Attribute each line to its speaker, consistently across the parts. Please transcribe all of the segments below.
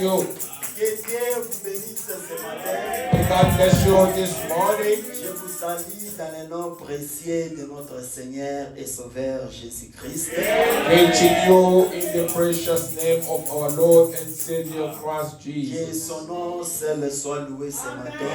Speaker 1: you.
Speaker 2: Que Dieu vous bénisse ce matin.
Speaker 1: May God bless you this morning.
Speaker 2: Je vous salue dans le nom précieux de notre Seigneur et Sauveur Jésus-Christ.
Speaker 1: Greeting you in the precious name of our Lord and Savior Christ
Speaker 2: Que
Speaker 1: Jesus.
Speaker 2: son nom seul soit loué ce matin.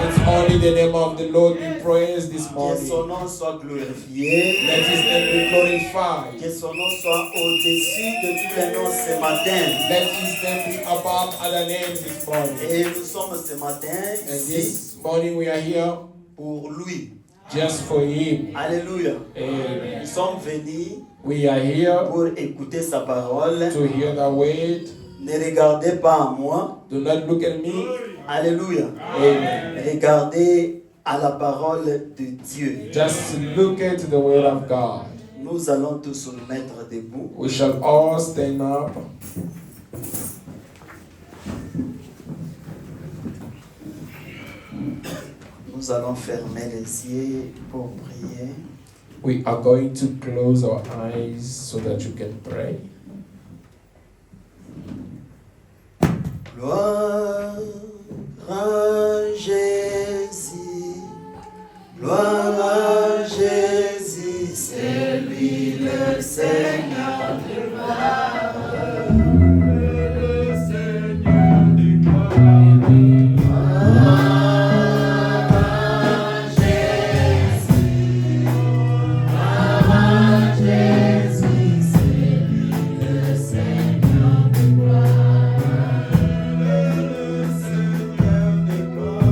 Speaker 1: It's only the name of the Lord we praise this
Speaker 2: Que
Speaker 1: morning.
Speaker 2: son nom soit glorifié.
Speaker 1: Let his name be glorified.
Speaker 2: Que son nom soit au-dessus de tous les noms ce matin.
Speaker 1: Let his name be above other names this morning.
Speaker 2: Et nous sommes ce matin
Speaker 1: And
Speaker 2: ici
Speaker 1: this morning we are here
Speaker 2: pour lui.
Speaker 1: just for him.
Speaker 2: Alléluia.
Speaker 1: Amen.
Speaker 2: Nous sommes venus
Speaker 1: We are here
Speaker 2: pour écouter sa parole.
Speaker 1: to hear the word.
Speaker 2: Ne regardez pas à moi.
Speaker 1: Do not look at me.
Speaker 2: Alléluia.
Speaker 1: Amen.
Speaker 2: Regardez à la parole de Dieu.
Speaker 1: Just look at the word of God.
Speaker 2: Nous allons tous nous mettre debout.
Speaker 1: We shall all stand up.
Speaker 2: Nous allons fermer les yeux pour prier.
Speaker 1: We are going to close our eyes so that you can pray.
Speaker 2: Gloire à Jésus, gloire à Jésus, c'est lui le Seigneur de gloire. Le Seigneur de gloire. Gloire à Jésus, gloire à Jésus, c'est lui le Seigneur de gloire. Le Seigneur de gloire.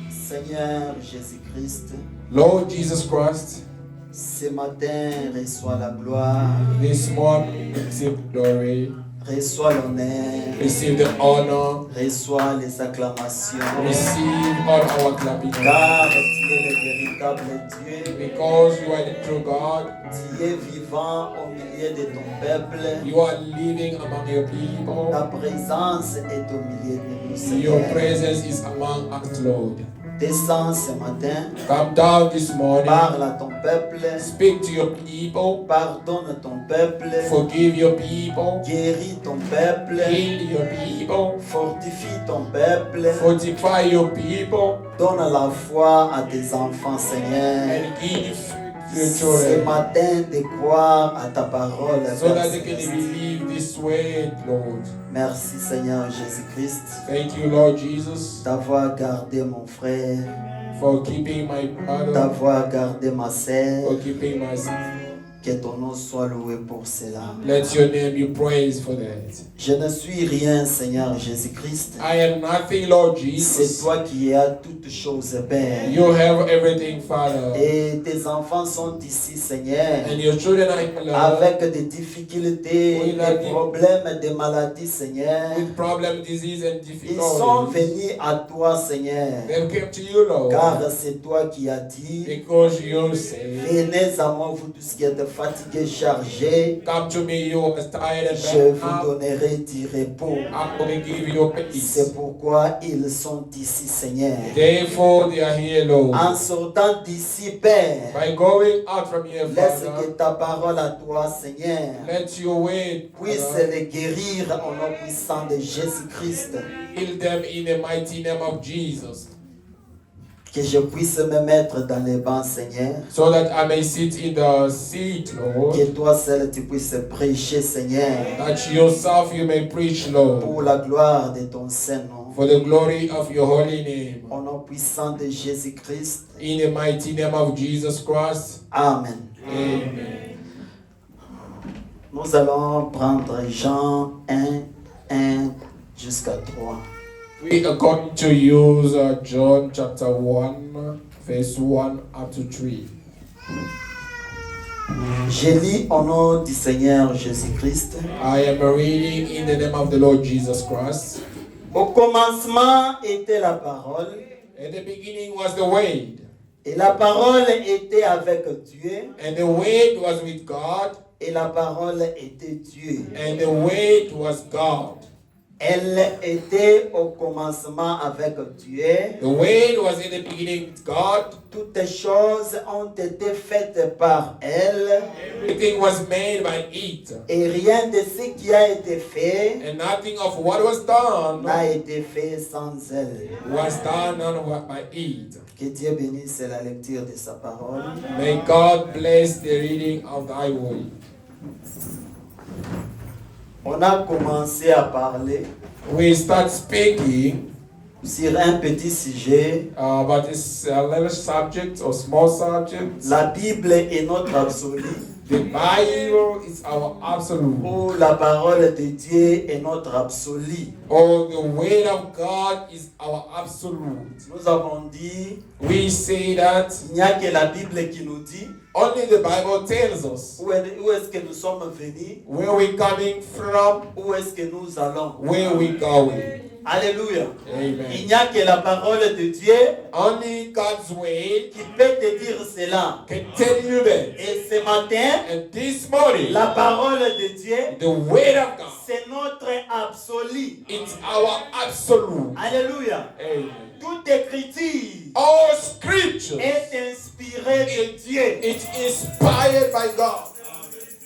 Speaker 2: Seigneur Jésus-Christ,
Speaker 1: Lord Jesus Christ,
Speaker 2: ce matin, reçois la gloire,
Speaker 1: this morning receive glory,
Speaker 2: reçois l'honneur,
Speaker 1: receive the honor,
Speaker 2: reçois les acclamations,
Speaker 1: receive all our clapping
Speaker 2: car
Speaker 1: hands.
Speaker 2: tu es le véritable Dieu,
Speaker 1: Because you are the true God,
Speaker 2: tu es vivant au milieu de ton peuple,
Speaker 1: you are living among your people.
Speaker 2: ta présence est au milieu de nous,
Speaker 1: Your
Speaker 2: Seigneur.
Speaker 1: presence is among us, Lord.
Speaker 2: Descends ce matin,
Speaker 1: Come down this morning,
Speaker 2: parle à ton peuple,
Speaker 1: speak to your people,
Speaker 2: pardonne ton peuple,
Speaker 1: forgive your people,
Speaker 2: guéris ton peuple,
Speaker 1: heal your people,
Speaker 2: fortifie ton peuple,
Speaker 1: fortify your people,
Speaker 2: donne la foi à tes enfants, Seigneur.
Speaker 1: and give your
Speaker 2: Ce
Speaker 1: children
Speaker 2: matin, de croire à ta parole.
Speaker 1: so
Speaker 2: Père
Speaker 1: that they can
Speaker 2: Céleste.
Speaker 1: believe this word, Lord.
Speaker 2: Merci, Seigneur Jésus-Christ,
Speaker 1: Thank you, Lord Jesus,
Speaker 2: d'avoir gardé mon frère,
Speaker 1: for keeping my brother,
Speaker 2: d'avoir gardé ma sœur.
Speaker 1: for keeping my sister.
Speaker 2: Que ton nom soit loué pour cela.
Speaker 1: Let your name be praised for that.
Speaker 2: Je ne suis rien, Seigneur Jésus-Christ.
Speaker 1: I am nothing, Lord
Speaker 2: C'est
Speaker 1: Jesus.
Speaker 2: toi qui as toutes choses, Père.
Speaker 1: You have everything, Father.
Speaker 2: Et tes enfants sont ici, Seigneur,
Speaker 1: And your children are in love
Speaker 2: avec des difficultés,
Speaker 1: Oui, la
Speaker 2: des problèmes, des maladies, Seigneur.
Speaker 1: with problem, disease, and
Speaker 2: Ils sont
Speaker 1: difficulties.
Speaker 2: venus à toi, Seigneur,
Speaker 1: They came to you, Lord,
Speaker 2: car c'est toi qui as dit,
Speaker 1: because you say,
Speaker 2: venez à moi, vous tous qui êtes fatigués, chargés,
Speaker 1: come to me, you are tired and
Speaker 2: je
Speaker 1: bent
Speaker 2: vous
Speaker 1: up.
Speaker 2: donnerai du repos.
Speaker 1: I'm going to give you peace.
Speaker 2: C'est pourquoi ils sont ici, Seigneur.
Speaker 1: Therefore, they are here, Lord.
Speaker 2: En sortant d'ici, Père,
Speaker 1: By going out from here,
Speaker 2: laisse que
Speaker 1: Father,
Speaker 2: ta parole à toi, Seigneur,
Speaker 1: let your word
Speaker 2: puisse
Speaker 1: Father,
Speaker 2: les guérir au nom puissant de Jésus-Christ.
Speaker 1: heal them in the mighty name of Jesus,
Speaker 2: Que je puisse me mettre dans les bancs, Seigneur.
Speaker 1: so that I may sit in the seat, Lord,
Speaker 2: Que toi seul tu puisses prêcher, Seigneur,
Speaker 1: that yourself you may preach, Lord,
Speaker 2: pour la gloire de ton Saint-Nom.
Speaker 1: for the glory of your holy name.
Speaker 2: Au nom puissant de Jésus-Christ.
Speaker 1: In the mighty name of Jesus Christ.
Speaker 2: Amen.
Speaker 1: Amen.
Speaker 2: Nous allons prendre Jean 1, 1 jusqu'à 3.
Speaker 1: We are going to use John chapter 1, verse 1 up to 3.
Speaker 2: Je lis au nom du Seigneur Jésus-Christ.
Speaker 1: I am reading in the name of the Lord Jesus Christ.
Speaker 2: Au commencement était la parole,
Speaker 1: In the beginning was the Word,
Speaker 2: et la parole était avec Dieu,
Speaker 1: and the Word was with God,
Speaker 2: et la parole était Dieu.
Speaker 1: and the Word was God.
Speaker 2: Elle était au commencement avec Dieu.
Speaker 1: The Word was in the beginning with God.
Speaker 2: Toutes choses ont été faites par elle,
Speaker 1: Everything was made by it,
Speaker 2: et rien de ce qui a été fait
Speaker 1: and nothing of what was done
Speaker 2: n'a été fait sans elle.
Speaker 1: was done by it.
Speaker 2: Que Dieu bénisse la lecture de sa parole.
Speaker 1: May God bless the reading of thy word.
Speaker 2: On a commencé à parler
Speaker 1: We start speaking
Speaker 2: sur un petit sujet.
Speaker 1: about this little subject or small subject.
Speaker 2: La Bible est notre absolu,
Speaker 1: The Bible is our absolute,
Speaker 2: ou la parole de Dieu est notre absolu.
Speaker 1: or the word of God is our absolute.
Speaker 2: Nous avons dit,
Speaker 1: We say that
Speaker 2: il n'y a que la Bible qui nous dit
Speaker 1: only the Bible tells us
Speaker 2: où est-ce que nous sommes venus,
Speaker 1: where we're coming from,
Speaker 2: où est-ce que nous allons.
Speaker 1: where we're going.
Speaker 2: Alléluia. Il
Speaker 1: Amen.
Speaker 2: n'y a que la parole de Dieu
Speaker 1: Only God's word
Speaker 2: qui peut te dire cela.
Speaker 1: can tell you that.
Speaker 2: Et ce matin,
Speaker 1: And this morning,
Speaker 2: la parole de Dieu,
Speaker 1: the word of God,
Speaker 2: c'est notre absolu.
Speaker 1: it's our absolute.
Speaker 2: Alléluia.
Speaker 1: Amen.
Speaker 2: Toute écriture
Speaker 1: All scripture,
Speaker 2: est inspirée de Dieu.
Speaker 1: it's inspired by God.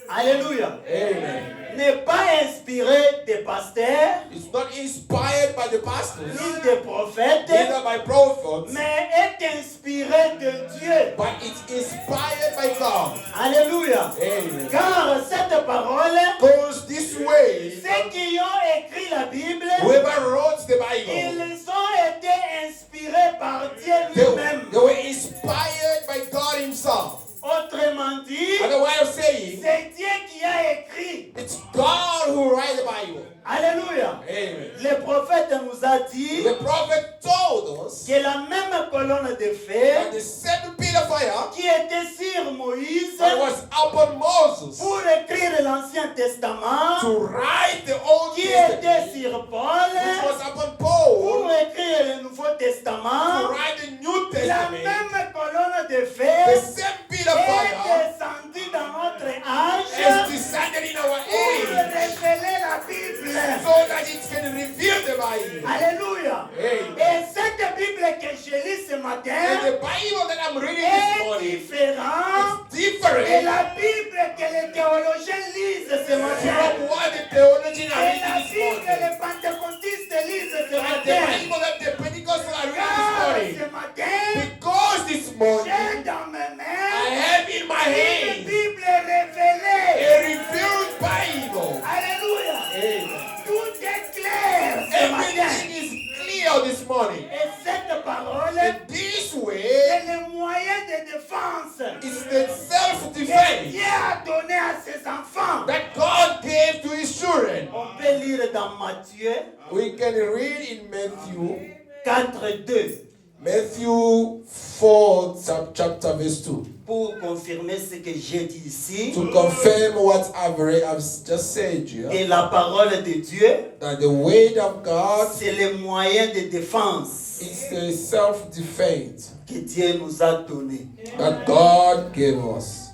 Speaker 2: Alléluia.
Speaker 1: Amen.
Speaker 2: N'est pas inspiré des pasteurs,
Speaker 1: It's not inspired by the pastors,
Speaker 2: ni des prophètes,
Speaker 1: neither by prophets,
Speaker 2: mais est inspiré de Dieu.
Speaker 1: but it's inspired by God.
Speaker 2: Alléluia.
Speaker 1: Amen.
Speaker 2: Car cette parole,
Speaker 1: Because this way,
Speaker 2: ceux qui ont écrit la Bible,
Speaker 1: whoever wrote the Bible,
Speaker 2: ils ont été inspirés par Dieu
Speaker 1: they
Speaker 2: lui-même.
Speaker 1: were inspired by God Himself.
Speaker 2: Autrement dit,
Speaker 1: Another way of saying,
Speaker 2: c'est Dieu qui a écrit.
Speaker 1: it's God who writes the Bible.
Speaker 2: Alléluia.
Speaker 1: Amen.
Speaker 2: Le prophète nous a dit
Speaker 1: The prophet told us
Speaker 2: que la même colonne de
Speaker 1: that
Speaker 2: feu
Speaker 1: the same pillar of fire
Speaker 2: qui était sur Moïse
Speaker 1: that was upon Moses
Speaker 2: pour écrire l'Ancien Testament,
Speaker 1: to write the Old
Speaker 2: qui
Speaker 1: Testament,
Speaker 2: était sur Paul
Speaker 1: which was upon
Speaker 2: pour
Speaker 1: Paul
Speaker 2: écrire le Nouveau
Speaker 1: to
Speaker 2: Testament,
Speaker 1: write the New
Speaker 2: la
Speaker 1: Testament.
Speaker 2: même colonne de
Speaker 1: The
Speaker 2: feu
Speaker 1: same pillar of
Speaker 2: est
Speaker 1: fire
Speaker 2: descendue dans notre âge
Speaker 1: has descended in our
Speaker 2: pour
Speaker 1: age
Speaker 2: révéler la Bible.
Speaker 1: so that it can reveal the Bible.
Speaker 2: Alléluia.
Speaker 1: Amen.
Speaker 2: Et cette Bible que je lis ce
Speaker 1: And
Speaker 2: matin
Speaker 1: the Bible that I'm reading this
Speaker 2: est
Speaker 1: morning
Speaker 2: différent
Speaker 1: is
Speaker 2: de
Speaker 1: different
Speaker 2: la Bible que les théologiens lisent ce matin.
Speaker 1: from what the theologians are
Speaker 2: Et la
Speaker 1: reading this
Speaker 2: Bible que
Speaker 1: morning.
Speaker 2: les pentecôtistes lisent ce
Speaker 1: And the
Speaker 2: matin.
Speaker 1: Bible that the Pentecostals are reading
Speaker 2: Car
Speaker 1: this morning.
Speaker 2: ce matin,
Speaker 1: Because this morning
Speaker 2: j'ai dans mes
Speaker 1: I
Speaker 2: mains
Speaker 1: have in my
Speaker 2: une
Speaker 1: hand
Speaker 2: Bible révélée.
Speaker 1: a revealed Bible.
Speaker 2: Alléluia.
Speaker 1: Amen.
Speaker 2: Tout est clair ce matin.
Speaker 1: Everything is clear this morning.
Speaker 2: Et cette parole
Speaker 1: And this way
Speaker 2: est le moyen de défense
Speaker 1: is the
Speaker 2: que
Speaker 1: self-defense
Speaker 2: Dieu a donné à ses enfants.
Speaker 1: that God gave to His children.
Speaker 2: On peut lire dans Matthieu
Speaker 1: We can read in Matthew
Speaker 2: 4:2
Speaker 1: Matthew 4, chapter verse 2.
Speaker 2: pour confirmer ce que j'ai dit ici.
Speaker 1: To confirm what I've just said here,
Speaker 2: Et la parole de Dieu,
Speaker 1: that the word of God
Speaker 2: c'est le moyen de défense
Speaker 1: is the self-defense
Speaker 2: que Dieu nous a donné.
Speaker 1: that God gave us.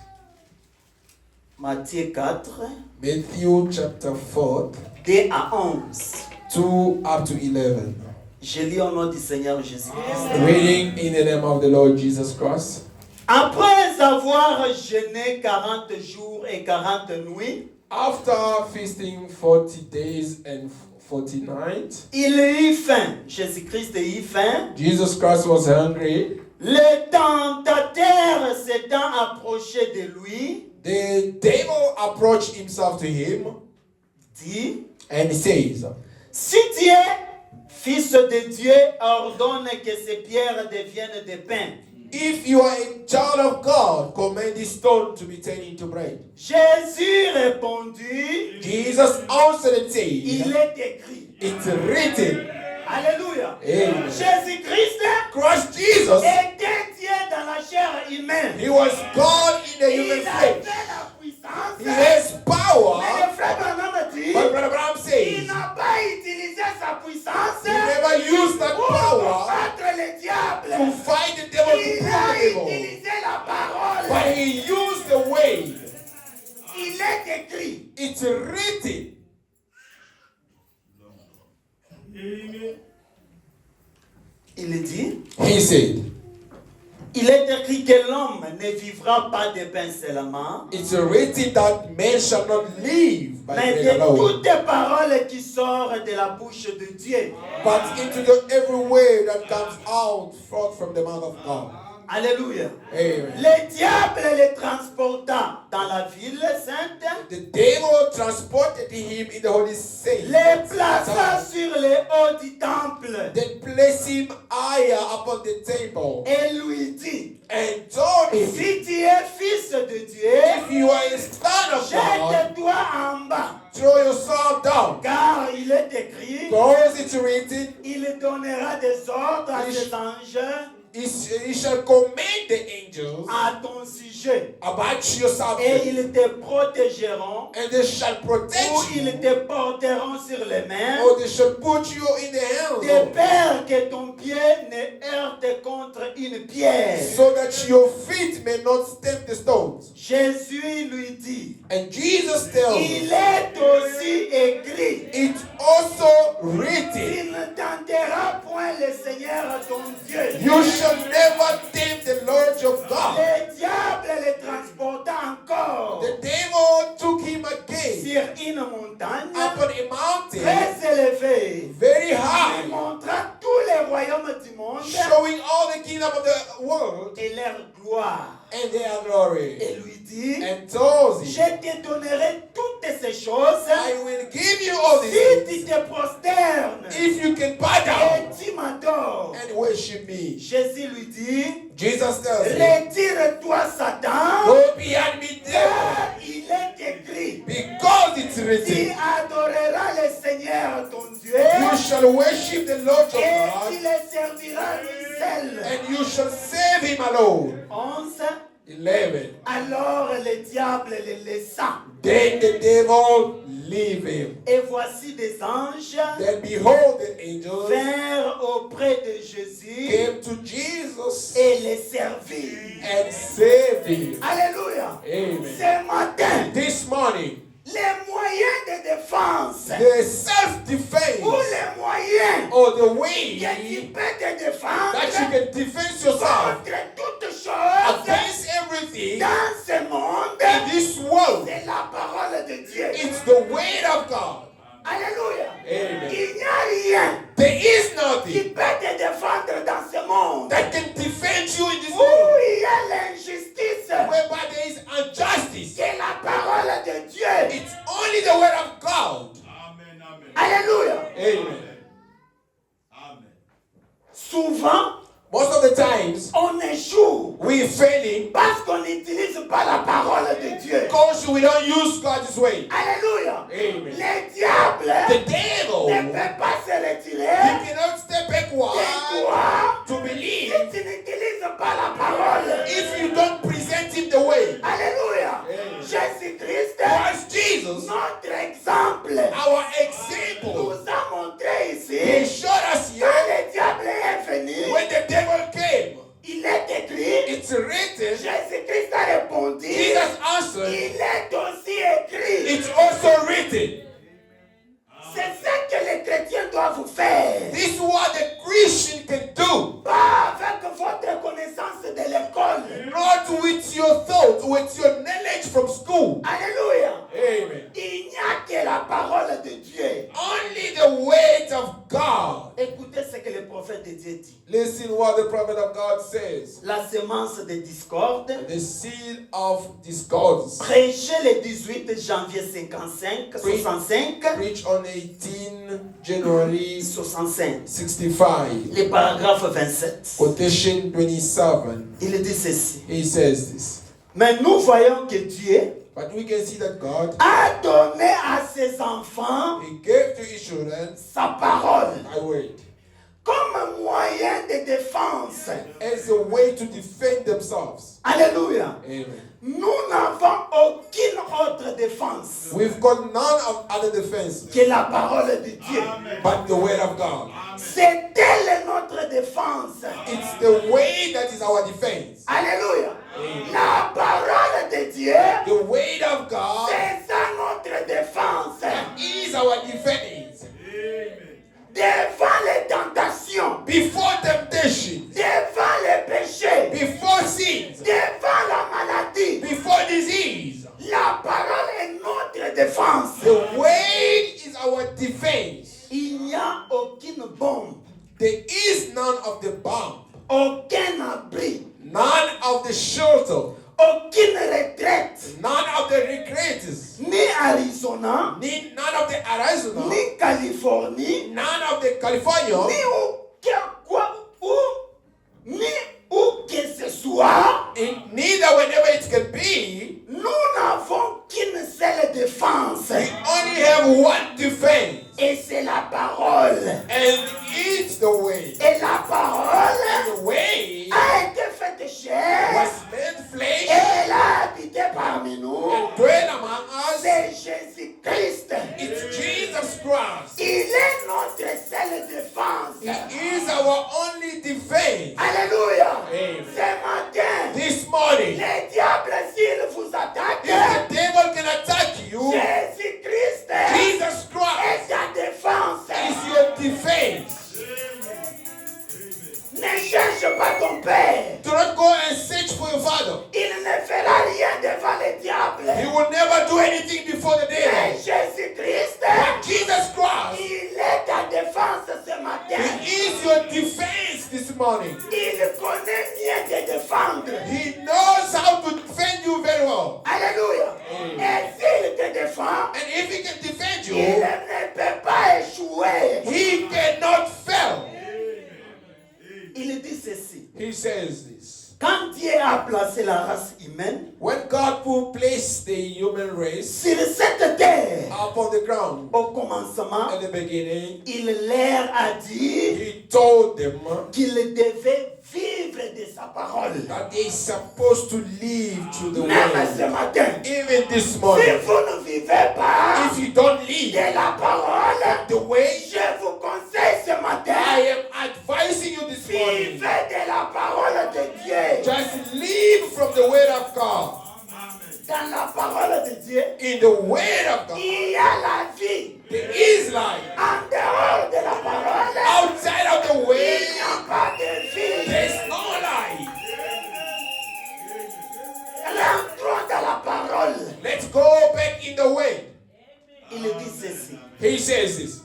Speaker 2: Matthieu 4,
Speaker 1: Matthew chapter 4,
Speaker 2: 2 à 11.
Speaker 1: 2 up to 11.
Speaker 2: Je lis au nom du Seigneur Jésus-Christ.
Speaker 1: Reading in the name of the Lord Jesus Christ.
Speaker 2: Après avoir jeûné 40 jours et 40 nuits,
Speaker 1: After feasting 40 days and 40 nights,
Speaker 2: il eut faim. Jésus-Christ eut faim.
Speaker 1: Jesus Christ was hungry.
Speaker 2: Le tentateur s'étant approché de lui,
Speaker 1: The devil approached himself to him
Speaker 2: dit,
Speaker 1: and says,
Speaker 2: si Dieu, Fils de Dieu, ordonne que ces pierres deviennent des pains.
Speaker 1: if you are a child of God, command this stone to be turned into bread.
Speaker 2: Jésus répondit,
Speaker 1: Jesus answered and said,
Speaker 2: il est écrit.
Speaker 1: it's written.
Speaker 2: Alléluia.
Speaker 1: Amen.
Speaker 2: Jésus-Christ
Speaker 1: Christ Jesus
Speaker 2: était Dieu dans la chair humaine.
Speaker 1: He was God in the human
Speaker 2: Il avait
Speaker 1: flesh.
Speaker 2: la puissance.
Speaker 1: He has
Speaker 2: Mais
Speaker 1: power.
Speaker 2: le frère Branham dit,
Speaker 1: But Brother Branham
Speaker 2: il
Speaker 1: says
Speaker 2: n'a pas utilisé sa puissance
Speaker 1: he never used that
Speaker 2: pour
Speaker 1: power
Speaker 2: combattre le diable.
Speaker 1: to fight the devil, to
Speaker 2: Il
Speaker 1: prove
Speaker 2: a
Speaker 1: the devil.
Speaker 2: utilisé la parole.
Speaker 1: But he used the way.
Speaker 2: Il est écrit.
Speaker 1: It's written.
Speaker 2: Il dit,
Speaker 1: He said,
Speaker 2: il est écrit que l'homme ne vivra pas de pain seulement,
Speaker 1: it's written that man shall not live by
Speaker 2: mais
Speaker 1: bread
Speaker 2: de
Speaker 1: alone,
Speaker 2: toutes paroles qui sortent de la bouche de Dieu.
Speaker 1: but into the every word that comes out forth from the mouth of God.
Speaker 2: Alléluia.
Speaker 1: Amen.
Speaker 2: Le diable le transporta dans la ville sainte,
Speaker 1: The devil transported him in the holy city.
Speaker 2: le plaça sur les hauts du temple
Speaker 1: Then placed him higher upon the table
Speaker 2: et lui dit,
Speaker 1: and told him,
Speaker 2: si tu es fils de Dieu,
Speaker 1: if you are a son of God,
Speaker 2: jette-toi en bas,
Speaker 1: throw yourself down.
Speaker 2: car il est écrit,
Speaker 1: Because it's written,
Speaker 2: il donnera des ordres à ses anges
Speaker 1: he shall command the angels
Speaker 2: à ton sujet,
Speaker 1: about your
Speaker 2: et
Speaker 1: salvation,
Speaker 2: ils te protégeront,
Speaker 1: and they shall protect
Speaker 2: ou
Speaker 1: you,
Speaker 2: ils te porteront sur les mains,
Speaker 1: or they shall put you in the
Speaker 2: de
Speaker 1: hands,
Speaker 2: peur que ton pied ne heurte contre une pierre.
Speaker 1: so that your feet may not stamp the stones.
Speaker 2: Jésus lui dit,
Speaker 1: And Jesus tells
Speaker 2: il
Speaker 1: him,
Speaker 2: est aussi écrit,
Speaker 1: it's also written,
Speaker 2: tu ne tenteras point le Seigneur ton Dieu.
Speaker 1: you shall never tempt the Lord your God.
Speaker 2: Le diable le transporta encore
Speaker 1: The devil took him again
Speaker 2: sur une montagne
Speaker 1: upon a mountain
Speaker 2: très élevée.
Speaker 1: very
Speaker 2: Il
Speaker 1: high,
Speaker 2: montra tous les royaumes du monde
Speaker 1: showing all the kingdom of the world
Speaker 2: et leur gloire.
Speaker 1: and their glory,
Speaker 2: Et lui dit,
Speaker 1: and told
Speaker 2: je
Speaker 1: him,
Speaker 2: te donnerai toutes ces choses
Speaker 1: I will give you all these
Speaker 2: si
Speaker 1: things
Speaker 2: tu te prosternes
Speaker 1: if you can bow
Speaker 2: et
Speaker 1: down
Speaker 2: tu m'adores.
Speaker 1: and worship me.
Speaker 2: Jésus lui dit,
Speaker 1: Jesus tells him,
Speaker 2: retire-toi Satan,
Speaker 1: go behind me, devil,
Speaker 2: car il est écrit,
Speaker 1: because it's
Speaker 2: tu
Speaker 1: written,
Speaker 2: adoreras le Seigneur ton Dieu
Speaker 1: you shall worship the Lord your
Speaker 2: et
Speaker 1: God,
Speaker 2: tu le serviras lui seul.
Speaker 1: and you shall serve him alone.
Speaker 2: 11.
Speaker 1: 11.
Speaker 2: Alors le diable le laissa.
Speaker 1: Then the devil leave him.
Speaker 2: Et voici des anges
Speaker 1: Then behold, the angels
Speaker 2: vinrent auprès de Jésus
Speaker 1: came to Jesus
Speaker 2: et les servirent.
Speaker 1: and saved him.
Speaker 2: Alléluia.
Speaker 1: Amen.
Speaker 2: Ce matin,
Speaker 1: This morning,
Speaker 2: les moyens de défense
Speaker 1: the self-defense
Speaker 2: ou les moyens
Speaker 1: or the way
Speaker 2: que tu peux te défendre
Speaker 1: that you can defend yourself
Speaker 2: contre toutes choses
Speaker 1: against everything
Speaker 2: dans ce monde,
Speaker 1: in this world,
Speaker 2: c'est la parole de Dieu.
Speaker 1: it's the word of God.
Speaker 2: Alléluia.
Speaker 1: Amen.
Speaker 2: Il n'y a rien
Speaker 1: There is
Speaker 2: qui
Speaker 1: nothing
Speaker 2: peut te défendre dans ce monde
Speaker 1: that can defend you in this
Speaker 2: où
Speaker 1: world
Speaker 2: il y a l'injustice.
Speaker 1: whereby there is injustice.
Speaker 2: C'est la parole de Dieu.
Speaker 1: It's only the word of God.
Speaker 3: Amen, amen.
Speaker 2: Alléluia.
Speaker 1: Amen.
Speaker 3: Amen.
Speaker 2: Souvent,
Speaker 1: Most of the times,
Speaker 2: on échoue
Speaker 1: we're failing
Speaker 2: parce qu'on n'utilise pas la parole de Dieu.
Speaker 1: because we don't use God's way.
Speaker 2: Alléluia.
Speaker 1: Amen.
Speaker 2: Le diable
Speaker 1: The
Speaker 2: ne
Speaker 1: devil,
Speaker 2: peut pas se
Speaker 1: he
Speaker 2: retirer
Speaker 1: cannot step
Speaker 2: de
Speaker 1: backward
Speaker 2: toi
Speaker 1: to
Speaker 2: si
Speaker 1: believe
Speaker 2: tu n'utilises pas la parole.
Speaker 1: if you don't present him the way.
Speaker 2: Alléluia.
Speaker 1: Amen.
Speaker 2: Jésus-Christ,
Speaker 1: Christ Jesus,
Speaker 2: notre exemple,
Speaker 1: our example,
Speaker 2: nous a montré
Speaker 1: he
Speaker 2: ici,
Speaker 1: showed us
Speaker 2: quand
Speaker 1: here
Speaker 2: le diable est venu,
Speaker 1: when the devil came.
Speaker 2: il est écrit,
Speaker 1: It's written,
Speaker 2: Jésus-Christ a répondu,
Speaker 1: Jesus answered,
Speaker 2: il est aussi écrit.
Speaker 1: it's also written.
Speaker 2: C'est ce que les chrétiens doivent faire.
Speaker 1: This is what the Christian can do.
Speaker 2: Pas avec votre connaissance de l'école.
Speaker 1: Not with your thoughts, with your knowledge from school.
Speaker 2: Alléluia.
Speaker 1: Amen.
Speaker 2: Il n'y a que la parole de Dieu.
Speaker 1: Only the word of God.
Speaker 2: Écoutez ce que le prophète de Dieu dit.
Speaker 1: Listen what the prophet of God says.
Speaker 2: La semence de discorde.
Speaker 1: The seed of discords.
Speaker 2: Prêché le 18 janvier 65.
Speaker 1: Preach on 18 January
Speaker 2: 65.
Speaker 1: 65.
Speaker 2: Le paragraphe 27.
Speaker 1: Quotation 27.
Speaker 2: Il dit ceci.
Speaker 1: He says this.
Speaker 2: Mais nous voyons que Dieu
Speaker 1: But we can see that God,
Speaker 2: a donné à ses enfants
Speaker 1: He gave to his children
Speaker 2: sa parole.
Speaker 1: a word.
Speaker 2: comme moyen de défense.
Speaker 1: as a way to defend themselves.
Speaker 2: Alléluia.
Speaker 1: Amen.
Speaker 2: Nous n'avons aucune autre défense
Speaker 1: We've got none of other defense
Speaker 2: que la parole de Dieu.
Speaker 1: but the word of God.
Speaker 2: C'est elle notre défense.
Speaker 1: It's the way that is our defense.
Speaker 2: Alléluia. La parole de Dieu,
Speaker 1: The word of God
Speaker 2: c'est ça notre défense.
Speaker 1: is our defense.
Speaker 2: Devant les tentations,
Speaker 1: Before temptation,
Speaker 2: devant les péchés,
Speaker 1: before sins,
Speaker 2: devant la maladie,
Speaker 1: before disease.
Speaker 2: la parole est notre défense.
Speaker 1: The word is our defense.
Speaker 2: Il n'y a aucune bombe,
Speaker 1: There is none of the bomb,
Speaker 2: aucun abri,
Speaker 1: none of the shelter,
Speaker 2: aucune retraite,
Speaker 1: none of the recruiters,
Speaker 2: ni Arizona,
Speaker 1: none of the Arizona,
Speaker 2: ni Californie,
Speaker 1: none of the California,
Speaker 2: ni où que ce soit.
Speaker 1: neither whenever it can be.
Speaker 2: Nous n'avons qu'une seule défense.
Speaker 1: We only have one defense,
Speaker 2: Et c'est la parole.
Speaker 1: and it's the way.
Speaker 2: Et la parole
Speaker 1: And the way
Speaker 2: a été faite chair.
Speaker 1: was made flesh
Speaker 2: Et elle a habité parmi nous.
Speaker 1: and dwelt among us.
Speaker 2: C'est Jésus-Christ.
Speaker 1: It's Jesus Christ.
Speaker 2: Il est notre seule défense.
Speaker 1: He is our only defense.
Speaker 2: Alléluia.
Speaker 1: Amen.
Speaker 2: Ce matin,
Speaker 1: This morning,
Speaker 2: les diables, s'ils vous attaquent,
Speaker 1: if the devil can attack you,
Speaker 2: Jésus-Christ
Speaker 1: Jesus Christ
Speaker 2: est ta défense.
Speaker 1: is your defense.
Speaker 2: Ne cherche pas ton père.
Speaker 1: Do not go and search for your father.
Speaker 2: Il ne fera rien devant les diables.
Speaker 1: He will never do anything before the
Speaker 2: Mais
Speaker 1: devil.
Speaker 2: Jésus-Christ,
Speaker 1: But Jesus Christ,
Speaker 2: il est ta défense ce matin.
Speaker 1: He is your defense this morning.
Speaker 2: Il connaît bien te défendre.
Speaker 1: He knows how to defend you very well.
Speaker 2: Alléluia. Et s'il te défend,
Speaker 1: And if He can defend
Speaker 2: il
Speaker 1: you,
Speaker 2: ne peut pas échouer.
Speaker 1: He cannot fail.
Speaker 2: Il dit ceci.
Speaker 1: He says this.
Speaker 2: Quand Dieu a placé la race humaine
Speaker 1: When God will place the human race
Speaker 2: sur cette terre,
Speaker 1: upon the ground
Speaker 2: au commencement,
Speaker 1: at the beginning,
Speaker 2: il leur a dit
Speaker 1: He told them
Speaker 2: qu'ils devaient vivre de sa parole.
Speaker 1: that they're supposed to live through the
Speaker 2: Même
Speaker 1: word.
Speaker 2: ce matin,
Speaker 1: Even this
Speaker 2: si
Speaker 1: morning,
Speaker 2: vous ne vivez pas
Speaker 1: if you don't live
Speaker 2: de la parole,
Speaker 1: the way,
Speaker 2: je vous conseille ce
Speaker 1: I
Speaker 2: matin,
Speaker 1: am advising you this morning,
Speaker 2: vivez de la parole de Dieu.
Speaker 1: just live from the word of God.
Speaker 2: Dans la parole de Dieu,
Speaker 1: In the word of God,
Speaker 2: il y a la vie.
Speaker 1: there is life.
Speaker 2: En dehors de la parole,
Speaker 1: Outside of the
Speaker 2: il
Speaker 1: way,
Speaker 2: n'y a pas de vie.
Speaker 1: there's no life.
Speaker 2: Rentrons dans la parole.
Speaker 1: Let's go back in the way.
Speaker 2: Il dit ceci.
Speaker 1: He says this.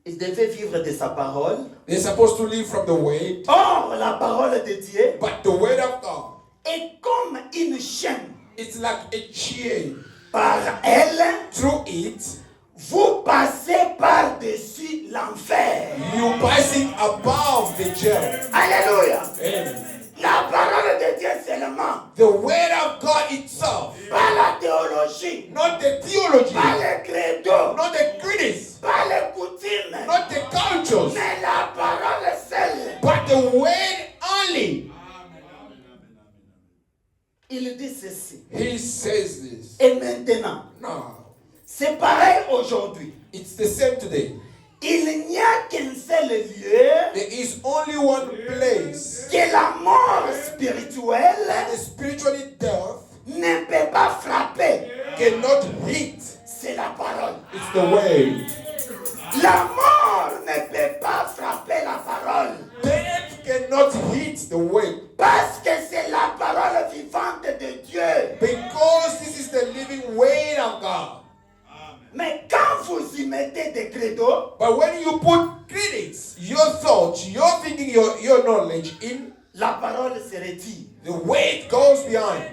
Speaker 2: Il devait vivre de sa parole.
Speaker 1: They're supposed to live from the word,
Speaker 2: Or, la parole de Dieu
Speaker 1: but the word of God,
Speaker 2: est comme une chaîne.
Speaker 1: it's like a chain.
Speaker 2: Par elle,
Speaker 1: Through it,
Speaker 2: vous passez par-dessus l'enfer.
Speaker 1: you passing above the jail.
Speaker 2: Alléluia.
Speaker 1: Amen.
Speaker 2: La parole de Dieu seulement.
Speaker 1: The word of God itself,
Speaker 2: Pas la théologie.
Speaker 1: not the theology,
Speaker 2: Pas le credo.
Speaker 1: not the critics,
Speaker 2: Pas les coutumes.
Speaker 1: not the cultures,
Speaker 2: Mais la parole seule.
Speaker 1: but the word only.
Speaker 2: Il dit ceci.
Speaker 1: He says this.
Speaker 2: Et maintenant,
Speaker 1: No,
Speaker 2: c'est pareil aujourd'hui.
Speaker 1: it's the same today.
Speaker 2: Il n'y a qu'un seul lieu
Speaker 1: There is only one place
Speaker 2: que la mort spirituelle
Speaker 1: that the spiritually deaf
Speaker 2: ne peut pas frapper.
Speaker 1: cannot hit.
Speaker 2: C'est la parole.
Speaker 1: It's the word.
Speaker 2: La mort ne peut pas frapper la parole.
Speaker 1: Death cannot hit the word
Speaker 2: Parce que c'est la parole vivante de Dieu.
Speaker 1: because this is the living word of God.
Speaker 2: Mais quand vous y mettez des credos,
Speaker 1: But when you put critics, your thoughts, your thinking, your knowledge in,
Speaker 2: la parole se retire.
Speaker 1: the word goes behind.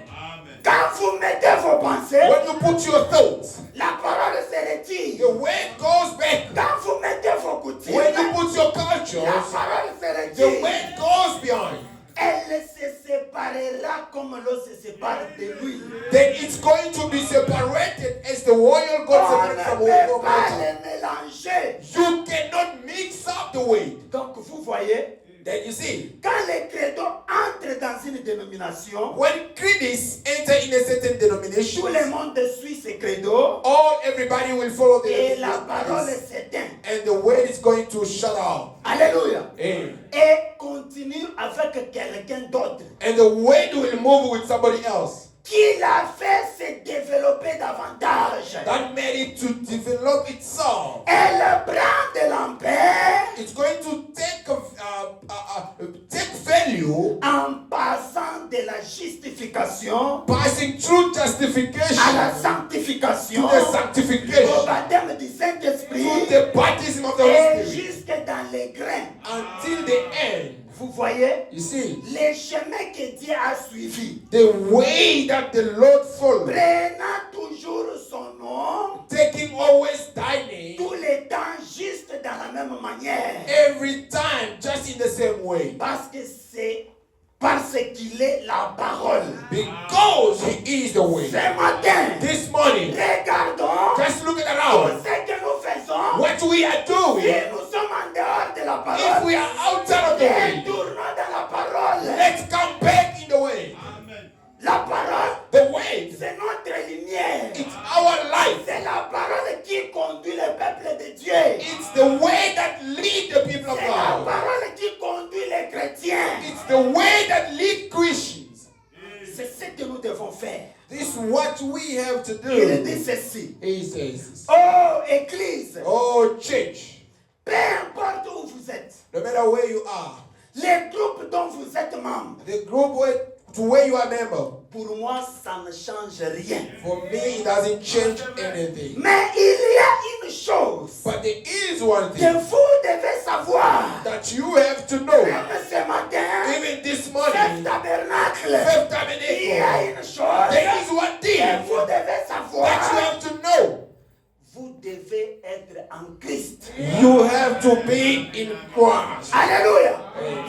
Speaker 2: Quand vous mettez vos pensées,
Speaker 1: When you put your thoughts,
Speaker 2: la parole se retire.
Speaker 1: the word goes back.
Speaker 2: Quand vous mettez vos coutumes,
Speaker 1: When you put your
Speaker 2: la
Speaker 1: cultures,
Speaker 2: parole se
Speaker 1: the
Speaker 2: retire.
Speaker 1: word goes behind.
Speaker 2: Elle se séparera comme l'eau se sépare de l'huile.
Speaker 1: Then it's going to be separated as the oil got
Speaker 2: On ne
Speaker 1: separated from
Speaker 2: peut
Speaker 1: water.
Speaker 2: pas les mélanger.
Speaker 1: You cannot mix up weight.
Speaker 2: Donc vous voyez,
Speaker 1: Then you see,
Speaker 2: quand les credos entrent dans une dénomination,
Speaker 1: when creeds enter in a certain denomination,
Speaker 2: tout le monde suit ces credos
Speaker 1: everybody will follow
Speaker 2: et
Speaker 1: the
Speaker 2: la parole
Speaker 1: creeds,
Speaker 2: s'éteint.
Speaker 1: and the word is going to shut off.
Speaker 2: Alléluia.
Speaker 1: Amen.
Speaker 2: Et continue avec quelqu'un d'autre
Speaker 1: And the word will move with somebody else.
Speaker 2: qui l'a fait se développer davantage.
Speaker 1: That made it to develop itself.
Speaker 2: Elle prend de l'ampleur
Speaker 1: It's going to take value,
Speaker 2: en passant de la justification
Speaker 1: passing through
Speaker 2: à la
Speaker 1: justification
Speaker 2: sanctification,
Speaker 1: to the
Speaker 2: au
Speaker 1: sanctification,
Speaker 2: baptême du
Speaker 1: to
Speaker 2: Saint-Esprit
Speaker 1: the baptism of the
Speaker 2: et
Speaker 1: Holy Spirit,
Speaker 2: jusque dans les grains.
Speaker 1: until the end.
Speaker 2: Vous voyez,
Speaker 1: You see,
Speaker 2: les chemins que Dieu a suivis,
Speaker 1: the way that the Lord followed,
Speaker 2: prenant toujours son nom,
Speaker 1: taking always thy name,
Speaker 2: tout le temps juste dans la même manière.
Speaker 1: every time, just in the same way.
Speaker 2: Parce que c'est parce qu'il est la parole.
Speaker 1: Because he is the way.
Speaker 2: Ce matin,
Speaker 1: This morning,
Speaker 2: regardons
Speaker 1: just looking
Speaker 2: tout
Speaker 1: around,
Speaker 2: ce que nous faisons.
Speaker 1: what we are
Speaker 2: Si
Speaker 1: doing,
Speaker 2: nous sommes en dehors de la
Speaker 1: if
Speaker 2: parole,
Speaker 1: we are outside of the way,
Speaker 2: retournons dans la parole.
Speaker 1: let's come back in the way.
Speaker 3: Amen.
Speaker 2: La parole,
Speaker 1: The way,
Speaker 2: c'est notre lumière.
Speaker 1: it's our life.
Speaker 2: C'est la parole qui conduit le peuple de Dieu.
Speaker 1: It's the way that lead the people of
Speaker 2: C'est la
Speaker 1: God.
Speaker 2: parole qui conduit les chrétiens.
Speaker 1: It's the way that lead Christians.
Speaker 2: C'est ce que nous devons faire.
Speaker 1: This is what we have to
Speaker 2: Il
Speaker 1: do.
Speaker 2: dit ceci.
Speaker 1: He says,
Speaker 2: Oh, Église,
Speaker 1: oh church,
Speaker 2: peu importe où vous êtes,
Speaker 1: no matter where you are,
Speaker 2: les groupes dont vous êtes membre,
Speaker 1: the group to where you are member,
Speaker 2: pour moi, ça ne change rien.
Speaker 1: for me it doesn't change anything.
Speaker 2: Mais il y a une chose
Speaker 1: But there is one
Speaker 2: que
Speaker 1: thing
Speaker 2: vous devez savoir.
Speaker 1: that you have to know.
Speaker 2: Même ce matin,
Speaker 1: Even this
Speaker 2: Fifth
Speaker 1: morning,
Speaker 2: Tabernacle,
Speaker 1: Fifth
Speaker 2: il y a
Speaker 1: Tabernacle,
Speaker 2: une chose
Speaker 1: there is one
Speaker 2: que
Speaker 1: thing
Speaker 2: vous devez
Speaker 1: that you
Speaker 2: savoir.
Speaker 1: have to know.
Speaker 2: Vous devez être en Christ.
Speaker 1: You have to be in Christ.
Speaker 2: Alléluia.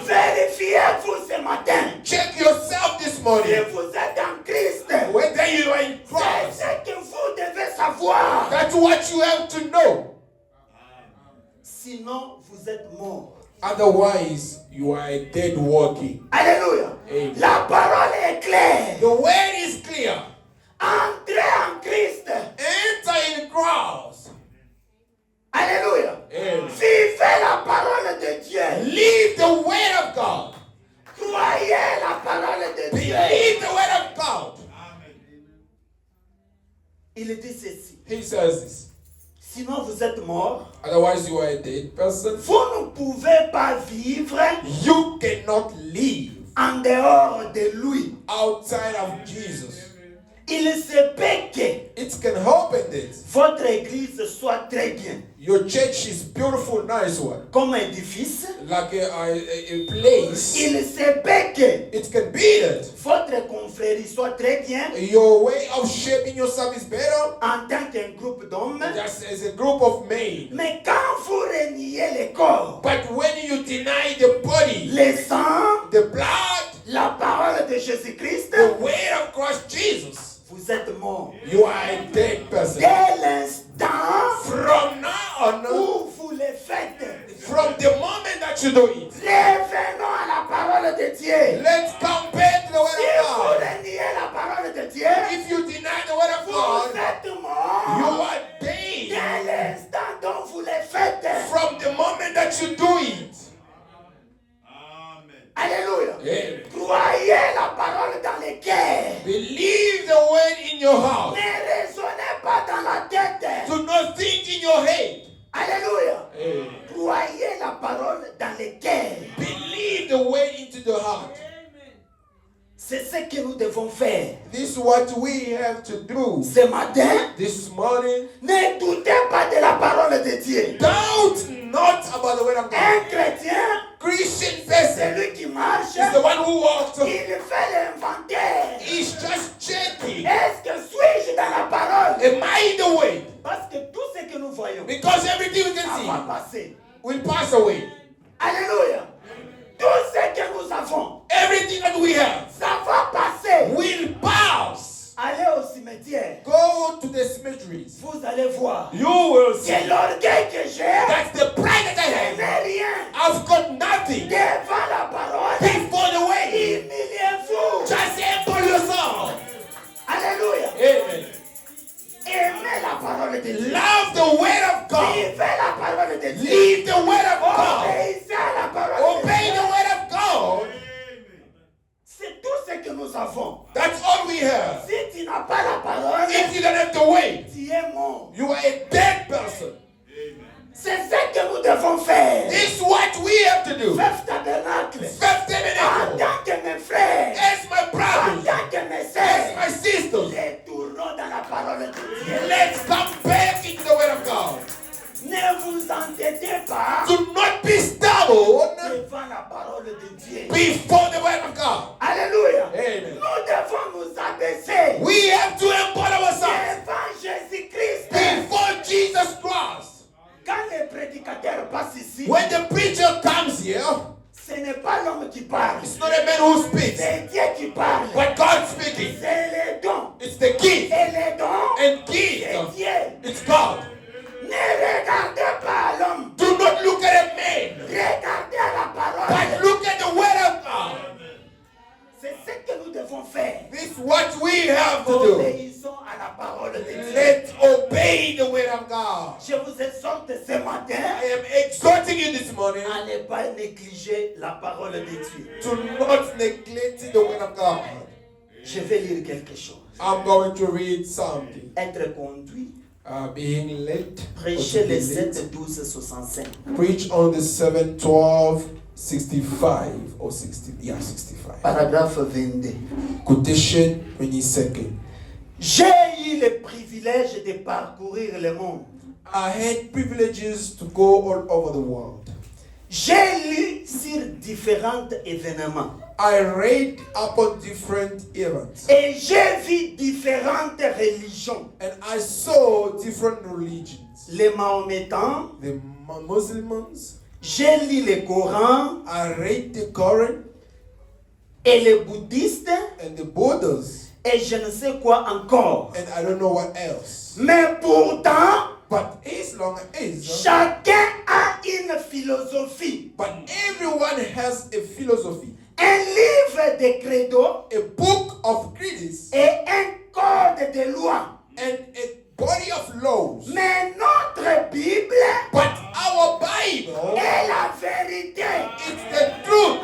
Speaker 2: Vérifiez-vous ce matin.
Speaker 1: Check yourself this
Speaker 2: Si
Speaker 1: morning.
Speaker 2: vous êtes en Christ,
Speaker 1: Whether you are in
Speaker 2: c'est
Speaker 1: Christ,
Speaker 2: ce que vous devez savoir.
Speaker 1: that's what you have to know.
Speaker 2: Sinon, vous êtes mort.
Speaker 1: Otherwise, you are a dead walking.
Speaker 2: Alléluia.
Speaker 1: Amen.
Speaker 2: La parole est claire.
Speaker 1: The word is clear.
Speaker 2: Entrez en Christ.
Speaker 1: Enter in Christ.
Speaker 2: Alléluia.
Speaker 1: Amen.
Speaker 2: Vivez la parole de Dieu.
Speaker 1: Live the word of God.
Speaker 2: Croyez la parole de Dieu.
Speaker 1: Believe the word of God.
Speaker 2: Il dit ceci.
Speaker 1: He says this.
Speaker 2: Sinon, vous êtes mort.
Speaker 1: Otherwise, you are a dead person.
Speaker 2: Vous ne pouvez pas vivre
Speaker 1: You cannot live
Speaker 2: en dehors de lui.
Speaker 1: outside of Jesus.
Speaker 2: Il se peut que
Speaker 1: It can happen that
Speaker 2: votre église soit très bien.
Speaker 1: your church is beautiful, nice one,
Speaker 2: Comme édifice.
Speaker 1: like a place.
Speaker 2: Il se peut que
Speaker 1: It can be that
Speaker 2: votre confrérie soit très bien
Speaker 1: your way of shaping yourself is better
Speaker 2: en tant qu'un groupe d'hommes.
Speaker 1: just as a group of men.
Speaker 2: Mais quand vous reniez le corps,
Speaker 1: But when you deny the body,
Speaker 2: le sang,
Speaker 1: the blood,
Speaker 2: la parole de Jésus-Christ,
Speaker 1: the word of Christ Jesus,
Speaker 2: vous êtes mort.
Speaker 1: you are a dead person.
Speaker 2: Dès l'instant
Speaker 1: From now on,
Speaker 2: où vous le faites,
Speaker 1: from the moment that you do it,
Speaker 2: revenons à la parole de Dieu.
Speaker 1: let's compare to the word
Speaker 2: Si
Speaker 1: of
Speaker 2: vous
Speaker 1: God.
Speaker 2: reniez la parole de Dieu,
Speaker 1: If you deny the word of
Speaker 2: vous
Speaker 1: God,
Speaker 2: êtes
Speaker 1: you
Speaker 2: mort.
Speaker 1: are dead.
Speaker 2: Dès l'instant dont vous le faites.
Speaker 1: From the moment that you do it.
Speaker 3: Amen.
Speaker 2: Alléluia.
Speaker 1: Amen.
Speaker 2: Croyez la parole dans les cœurs.
Speaker 1: Believe the word in your heart.
Speaker 2: Ne raisonnez pas dans la tête.
Speaker 1: Do not think in your head.
Speaker 2: Alléluia.
Speaker 1: Amen.
Speaker 2: Croyez la parole dans les cœurs.
Speaker 1: Believe the word into the heart.
Speaker 2: C'est ce que nous devons faire.
Speaker 1: This is what we have to do.
Speaker 2: Ce matin,
Speaker 1: This morning,
Speaker 2: ne doutez pas de la parole de Dieu.
Speaker 1: doubt not about the word of God.
Speaker 2: Un chrétien,
Speaker 1: Christian person
Speaker 2: celui qui marche,
Speaker 1: is the one who walks.
Speaker 2: il fait l'inventaire.
Speaker 1: He's just checking.
Speaker 2: Est-ce que suis-je dans la parole?
Speaker 1: Am I in the way?
Speaker 2: Parce que tout ce que nous voyons,
Speaker 1: Because everything we
Speaker 2: ça
Speaker 1: can
Speaker 2: va
Speaker 1: see
Speaker 2: passer.
Speaker 1: will pass away.
Speaker 2: Alléluia. Tout ce que nous avons,
Speaker 1: Everything that we have
Speaker 2: ça va passer.
Speaker 1: will pass.
Speaker 2: Allez au cimetière.
Speaker 1: Go to the cemeteries.
Speaker 2: Vous allez voir
Speaker 1: You will see.
Speaker 2: que l'orgueil que j'ai,
Speaker 1: That's the pride that I
Speaker 2: ce
Speaker 1: have.
Speaker 2: n'est rien de Dieu.
Speaker 1: Leave the word of God.
Speaker 2: Obéissez à la parole de
Speaker 1: Obey
Speaker 2: Dieu.
Speaker 1: the word of God.
Speaker 2: C'est tout ce que nous avons.
Speaker 1: That's all we have.
Speaker 2: Si tu n'as pas la parole,
Speaker 1: If you don't have the way,
Speaker 2: tu es mort.
Speaker 1: you are a dead person.
Speaker 2: C'est ce que nous devons faire.
Speaker 1: This is what we have to do.
Speaker 2: Fifth tabernacle.
Speaker 1: Fifth
Speaker 2: En
Speaker 1: tabernacle.
Speaker 2: tant que mes frères,
Speaker 1: As my
Speaker 2: en
Speaker 1: brothers,
Speaker 2: tant que mes
Speaker 1: as
Speaker 2: sœurs,
Speaker 1: my sisters,
Speaker 2: retournons dans la parole de Dieu.
Speaker 1: let's come back into the word of God.
Speaker 2: Ne vous entêtez pas
Speaker 1: Do not be stubborn
Speaker 2: devant la parole de Dieu.
Speaker 1: before the word of God.
Speaker 2: Alléluia.
Speaker 1: Amen.
Speaker 2: Nous devons nous abaisser
Speaker 1: We have to humble ourselves
Speaker 2: devant Jésus-Christ.
Speaker 1: before Jesus Christ.
Speaker 2: Quand le prédicateur passe ici,
Speaker 1: When the preacher comes here,
Speaker 2: ce n'est pas l'homme qui parle,
Speaker 1: it's not a man who speaks,
Speaker 2: c'est Dieu qui parle.
Speaker 1: but God speaking.
Speaker 2: C'est les dons.
Speaker 1: It's the gift.
Speaker 2: Et les dons,
Speaker 1: And
Speaker 2: c'est
Speaker 1: gift,
Speaker 2: Dieu.
Speaker 1: it's God.
Speaker 2: Ne regardez pas l'homme,
Speaker 1: Do not look at a man,
Speaker 2: regardez à la
Speaker 1: but
Speaker 2: parole.
Speaker 1: look at the word of God.
Speaker 2: C'est ce que nous devons faire.
Speaker 1: This is what we have to do.
Speaker 2: Obéissons à la parole de Dieu.
Speaker 1: Let's obey the word of God.
Speaker 2: Je vous exhorte ce matin
Speaker 1: I am exhorting you this morning
Speaker 2: à ne pas négliger la parole de Dieu.
Speaker 1: to not neglect the word of God.
Speaker 2: Je vais lire quelque chose.
Speaker 1: I'm going to read something.
Speaker 2: Être conduit.
Speaker 1: Being led.
Speaker 2: Prêchez
Speaker 1: or to
Speaker 2: les
Speaker 1: be led.
Speaker 2: 7, 12, 65.
Speaker 1: Preach on the 7, 12, 65 or 60. Yeah, 65.
Speaker 2: Paragraphe 22.
Speaker 1: Quotation 22nd.
Speaker 2: J'ai eu le privilège de parcourir le monde.
Speaker 1: I had privileges to go all over the world.
Speaker 2: J'ai lu sur différents événements.
Speaker 1: I read upon different events.
Speaker 2: Et j'ai vu différentes religions.
Speaker 1: And I saw different religions.
Speaker 2: Les Mahométans,
Speaker 1: The Muslims.
Speaker 2: j'ai lu le Coran
Speaker 1: I read the Quran
Speaker 2: et les bouddhistes
Speaker 1: and the Buddhas.
Speaker 2: et je ne sais quoi encore.
Speaker 1: And I don't know what else.
Speaker 2: Mais pourtant,
Speaker 1: But as long as
Speaker 2: chacun a une philosophie.
Speaker 1: but everyone has a philosophy,
Speaker 2: Un livre de credo
Speaker 1: a book of creeds,
Speaker 2: et un code de loi.
Speaker 1: and a body of laws.
Speaker 2: Mais notre Bible
Speaker 1: But our Bible
Speaker 2: est la vérité.
Speaker 1: is the truth,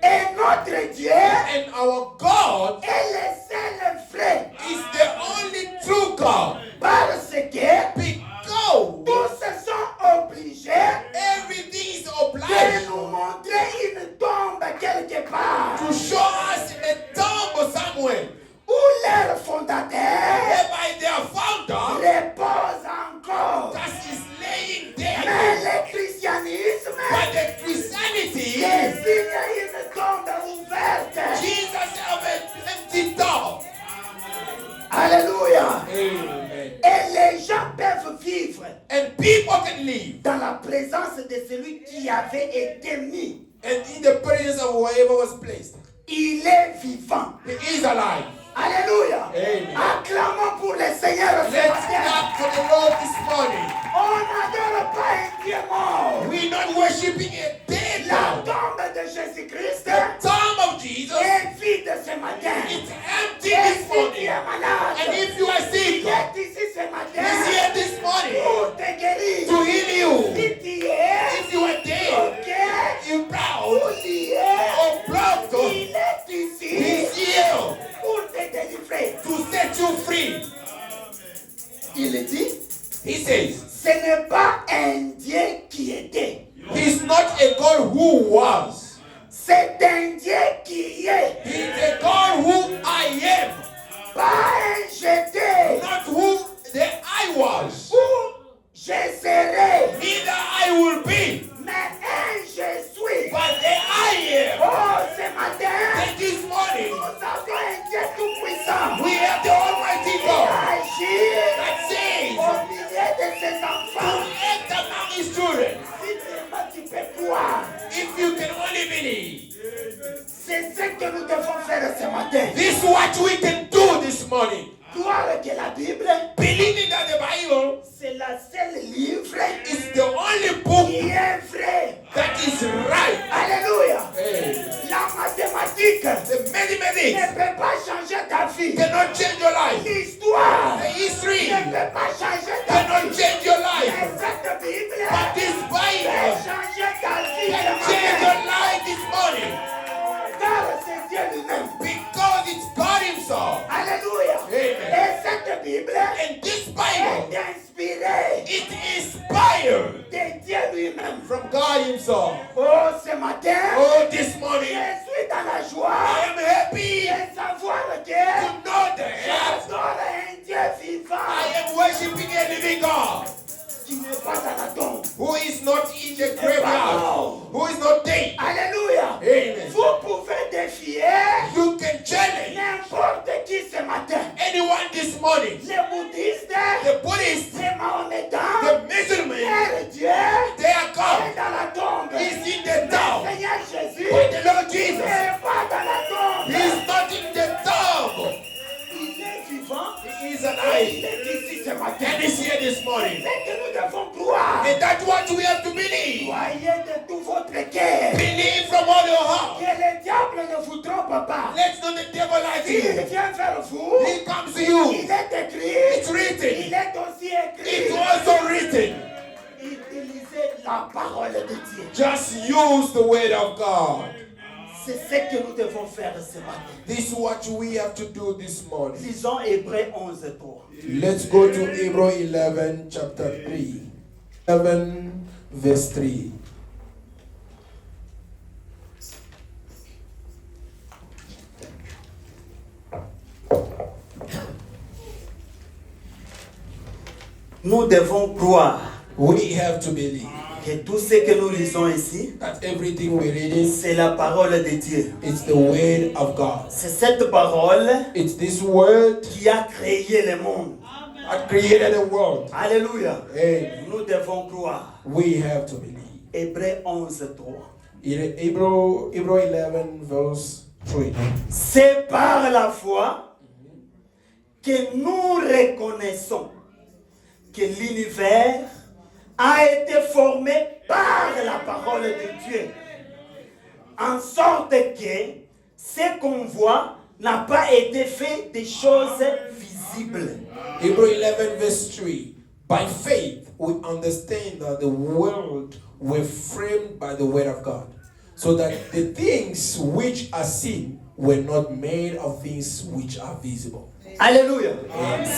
Speaker 2: Et notre Dieu
Speaker 1: and our God
Speaker 2: est le seul vrai.
Speaker 1: is the only true God.
Speaker 2: Parce que
Speaker 1: Because
Speaker 2: tous sont obligés
Speaker 1: everything is
Speaker 2: de
Speaker 1: obliged
Speaker 2: nous montrer une tombe quelque part
Speaker 1: to show us a tomb somewhere
Speaker 2: où leur fondateur
Speaker 1: whereby their founder
Speaker 2: repose encore.
Speaker 1: that is laying there.
Speaker 2: Mais le christianisme
Speaker 1: But the Christianity,
Speaker 2: désigne une tombe ouverte.
Speaker 1: Jesus have an empty tomb.
Speaker 2: Alléluia.
Speaker 1: Amen.
Speaker 2: Et les gens peuvent vivre
Speaker 1: And people can live.
Speaker 2: dans la présence de celui qui avait été mis.
Speaker 1: And in the presence of whoever was placed.
Speaker 2: Il est vivant.
Speaker 1: He is alive.
Speaker 2: Alléluia.
Speaker 1: Amen.
Speaker 2: Acclamons pour le Seigneur ce
Speaker 1: Let's
Speaker 2: matin.
Speaker 1: clap for the Lord this morning.
Speaker 2: On n'adore pas un Dieu mort.
Speaker 1: We're not worshiping a dead
Speaker 2: La
Speaker 1: God.
Speaker 2: tombe de Jésus-Christ
Speaker 1: The tomb of Jesus
Speaker 2: est vide ce matin.
Speaker 1: is empty
Speaker 2: Et
Speaker 1: this
Speaker 2: si tu es
Speaker 1: morning. And
Speaker 2: malade,
Speaker 1: if you are sick,
Speaker 2: il est ici ce matin
Speaker 1: he's here this morning
Speaker 2: pour te guérir.
Speaker 1: to heal you.
Speaker 2: Si tu es
Speaker 1: If you are dead,
Speaker 2: bloqué
Speaker 1: you proud,
Speaker 2: ou lié,
Speaker 1: or blocked,
Speaker 2: il est ici
Speaker 1: he's here
Speaker 2: pour te délivrer.
Speaker 1: to set you free.
Speaker 2: Il dit,
Speaker 1: He says,
Speaker 2: ce n'est pas un Dieu qui était.
Speaker 1: he's not a God who was.
Speaker 2: C'est un Dieu qui est.
Speaker 1: He's a God who I am,
Speaker 2: Pas un j'étais.
Speaker 1: not who the I was.
Speaker 2: Ou je serai.
Speaker 1: Neither I will be,
Speaker 2: Mais un je suis.
Speaker 1: but the I am.
Speaker 2: Oh, ce matin,
Speaker 1: And this morning,
Speaker 2: nous avons un Dieu tout-puissant.
Speaker 1: we have the Almighty God
Speaker 2: Agir
Speaker 1: that says
Speaker 2: au milieu de ses
Speaker 1: to
Speaker 2: enfants.
Speaker 1: act among his children.
Speaker 2: Si seulement tu peux croire.
Speaker 1: If you can only believe.
Speaker 2: C'est ce que nous devons faire ce matin.
Speaker 1: This is what we can do this morning.
Speaker 2: Croire que la Bible,
Speaker 1: Believing that the Bible
Speaker 2: c'est la seule livre
Speaker 1: is the only book
Speaker 2: qui est vrai.
Speaker 1: that is right.
Speaker 2: Alléluia.
Speaker 1: Hey.
Speaker 2: La mathématique
Speaker 1: The mathematics
Speaker 2: ne peut pas changer ta vie.
Speaker 1: cannot change your life.
Speaker 2: L'histoire
Speaker 1: The history
Speaker 2: ne peut pas changer ta
Speaker 1: cannot
Speaker 2: vie.
Speaker 1: change your life.
Speaker 2: Mais cette Bible
Speaker 1: It inspired
Speaker 2: de Dieu lui-même.
Speaker 1: from God Himself.
Speaker 2: Oh, ce matin,
Speaker 1: Oh, this
Speaker 2: je
Speaker 1: morning,
Speaker 2: suis dans la
Speaker 1: I
Speaker 2: joie
Speaker 1: am happy
Speaker 2: de savoir que
Speaker 1: to know that
Speaker 2: j'adore un Dieu vivant
Speaker 1: I am worshiping a living God
Speaker 2: qui n'est pas dans la tombe.
Speaker 1: who is not in the graveyard, who is not dead.
Speaker 2: Alléluia.
Speaker 1: Amen.
Speaker 2: Vous pouvez défier
Speaker 1: You can challenge
Speaker 2: n'importe qui ce matin.
Speaker 1: anyone this morning.
Speaker 2: Les bouddhistes,
Speaker 1: The Buddhists,
Speaker 2: les mahométans,
Speaker 1: the Muslims,
Speaker 2: leur Dieu
Speaker 1: their
Speaker 2: est
Speaker 1: God
Speaker 2: dans la tombe.
Speaker 1: is in the tomb.
Speaker 2: Seigneur Jésus
Speaker 1: But the Lord Jesus,
Speaker 2: n'est pas dans la tombe.
Speaker 1: He is not in the tomb.
Speaker 2: Il est vivant.
Speaker 1: He is
Speaker 2: Il
Speaker 1: alive.
Speaker 2: est ici ce matin.
Speaker 1: And He's here this morning.
Speaker 2: C'est que nous devons croire.
Speaker 1: And that's what we have to believe.
Speaker 2: Croyez de tout votre cœur.
Speaker 1: Believe from all your heart.
Speaker 2: Que le diable ne vous trompe pas.
Speaker 1: Let's not the devil like
Speaker 2: Il
Speaker 1: you.
Speaker 2: vient vers vous.
Speaker 1: He comes to you.
Speaker 2: Il est écrit.
Speaker 1: It's written.
Speaker 2: Il est aussi écrit.
Speaker 1: It's also written.
Speaker 2: Utilisez la parole de Dieu.
Speaker 1: Just use the word of God.
Speaker 2: C'est ce que nous devons faire ce matin.
Speaker 1: This is what we have to do this morning.
Speaker 2: Lisons Hébreux 11:3.
Speaker 1: Let's go to Hebrews 11, chapter 3. 11, verse 3.
Speaker 2: Nous devons croire
Speaker 1: We have to believe
Speaker 2: que tout ce que nous lisons ici,
Speaker 1: that everything we're reading,
Speaker 2: c'est la parole de Dieu.
Speaker 1: it's the word of God.
Speaker 2: C'est cette parole
Speaker 1: It's this word
Speaker 2: qui a créé le monde.
Speaker 1: that created the world.
Speaker 2: Alléluia.
Speaker 1: Amen.
Speaker 2: Nous devons croire.
Speaker 1: We have to believe.
Speaker 2: Hébreux 11:3.
Speaker 1: In Hebrews 11, verse 3.
Speaker 2: C'est par la foi que nous reconnaissons que l'univers a été formé par la parole de Dieu, en sorte que ce qu'on voit n'a pas été fait des choses visibles.
Speaker 1: Hebrews 11, verse 3. By faith, we understand that the world were framed by the word of God, so that the things which are seen were not made of things which are visible.
Speaker 2: Alléluia.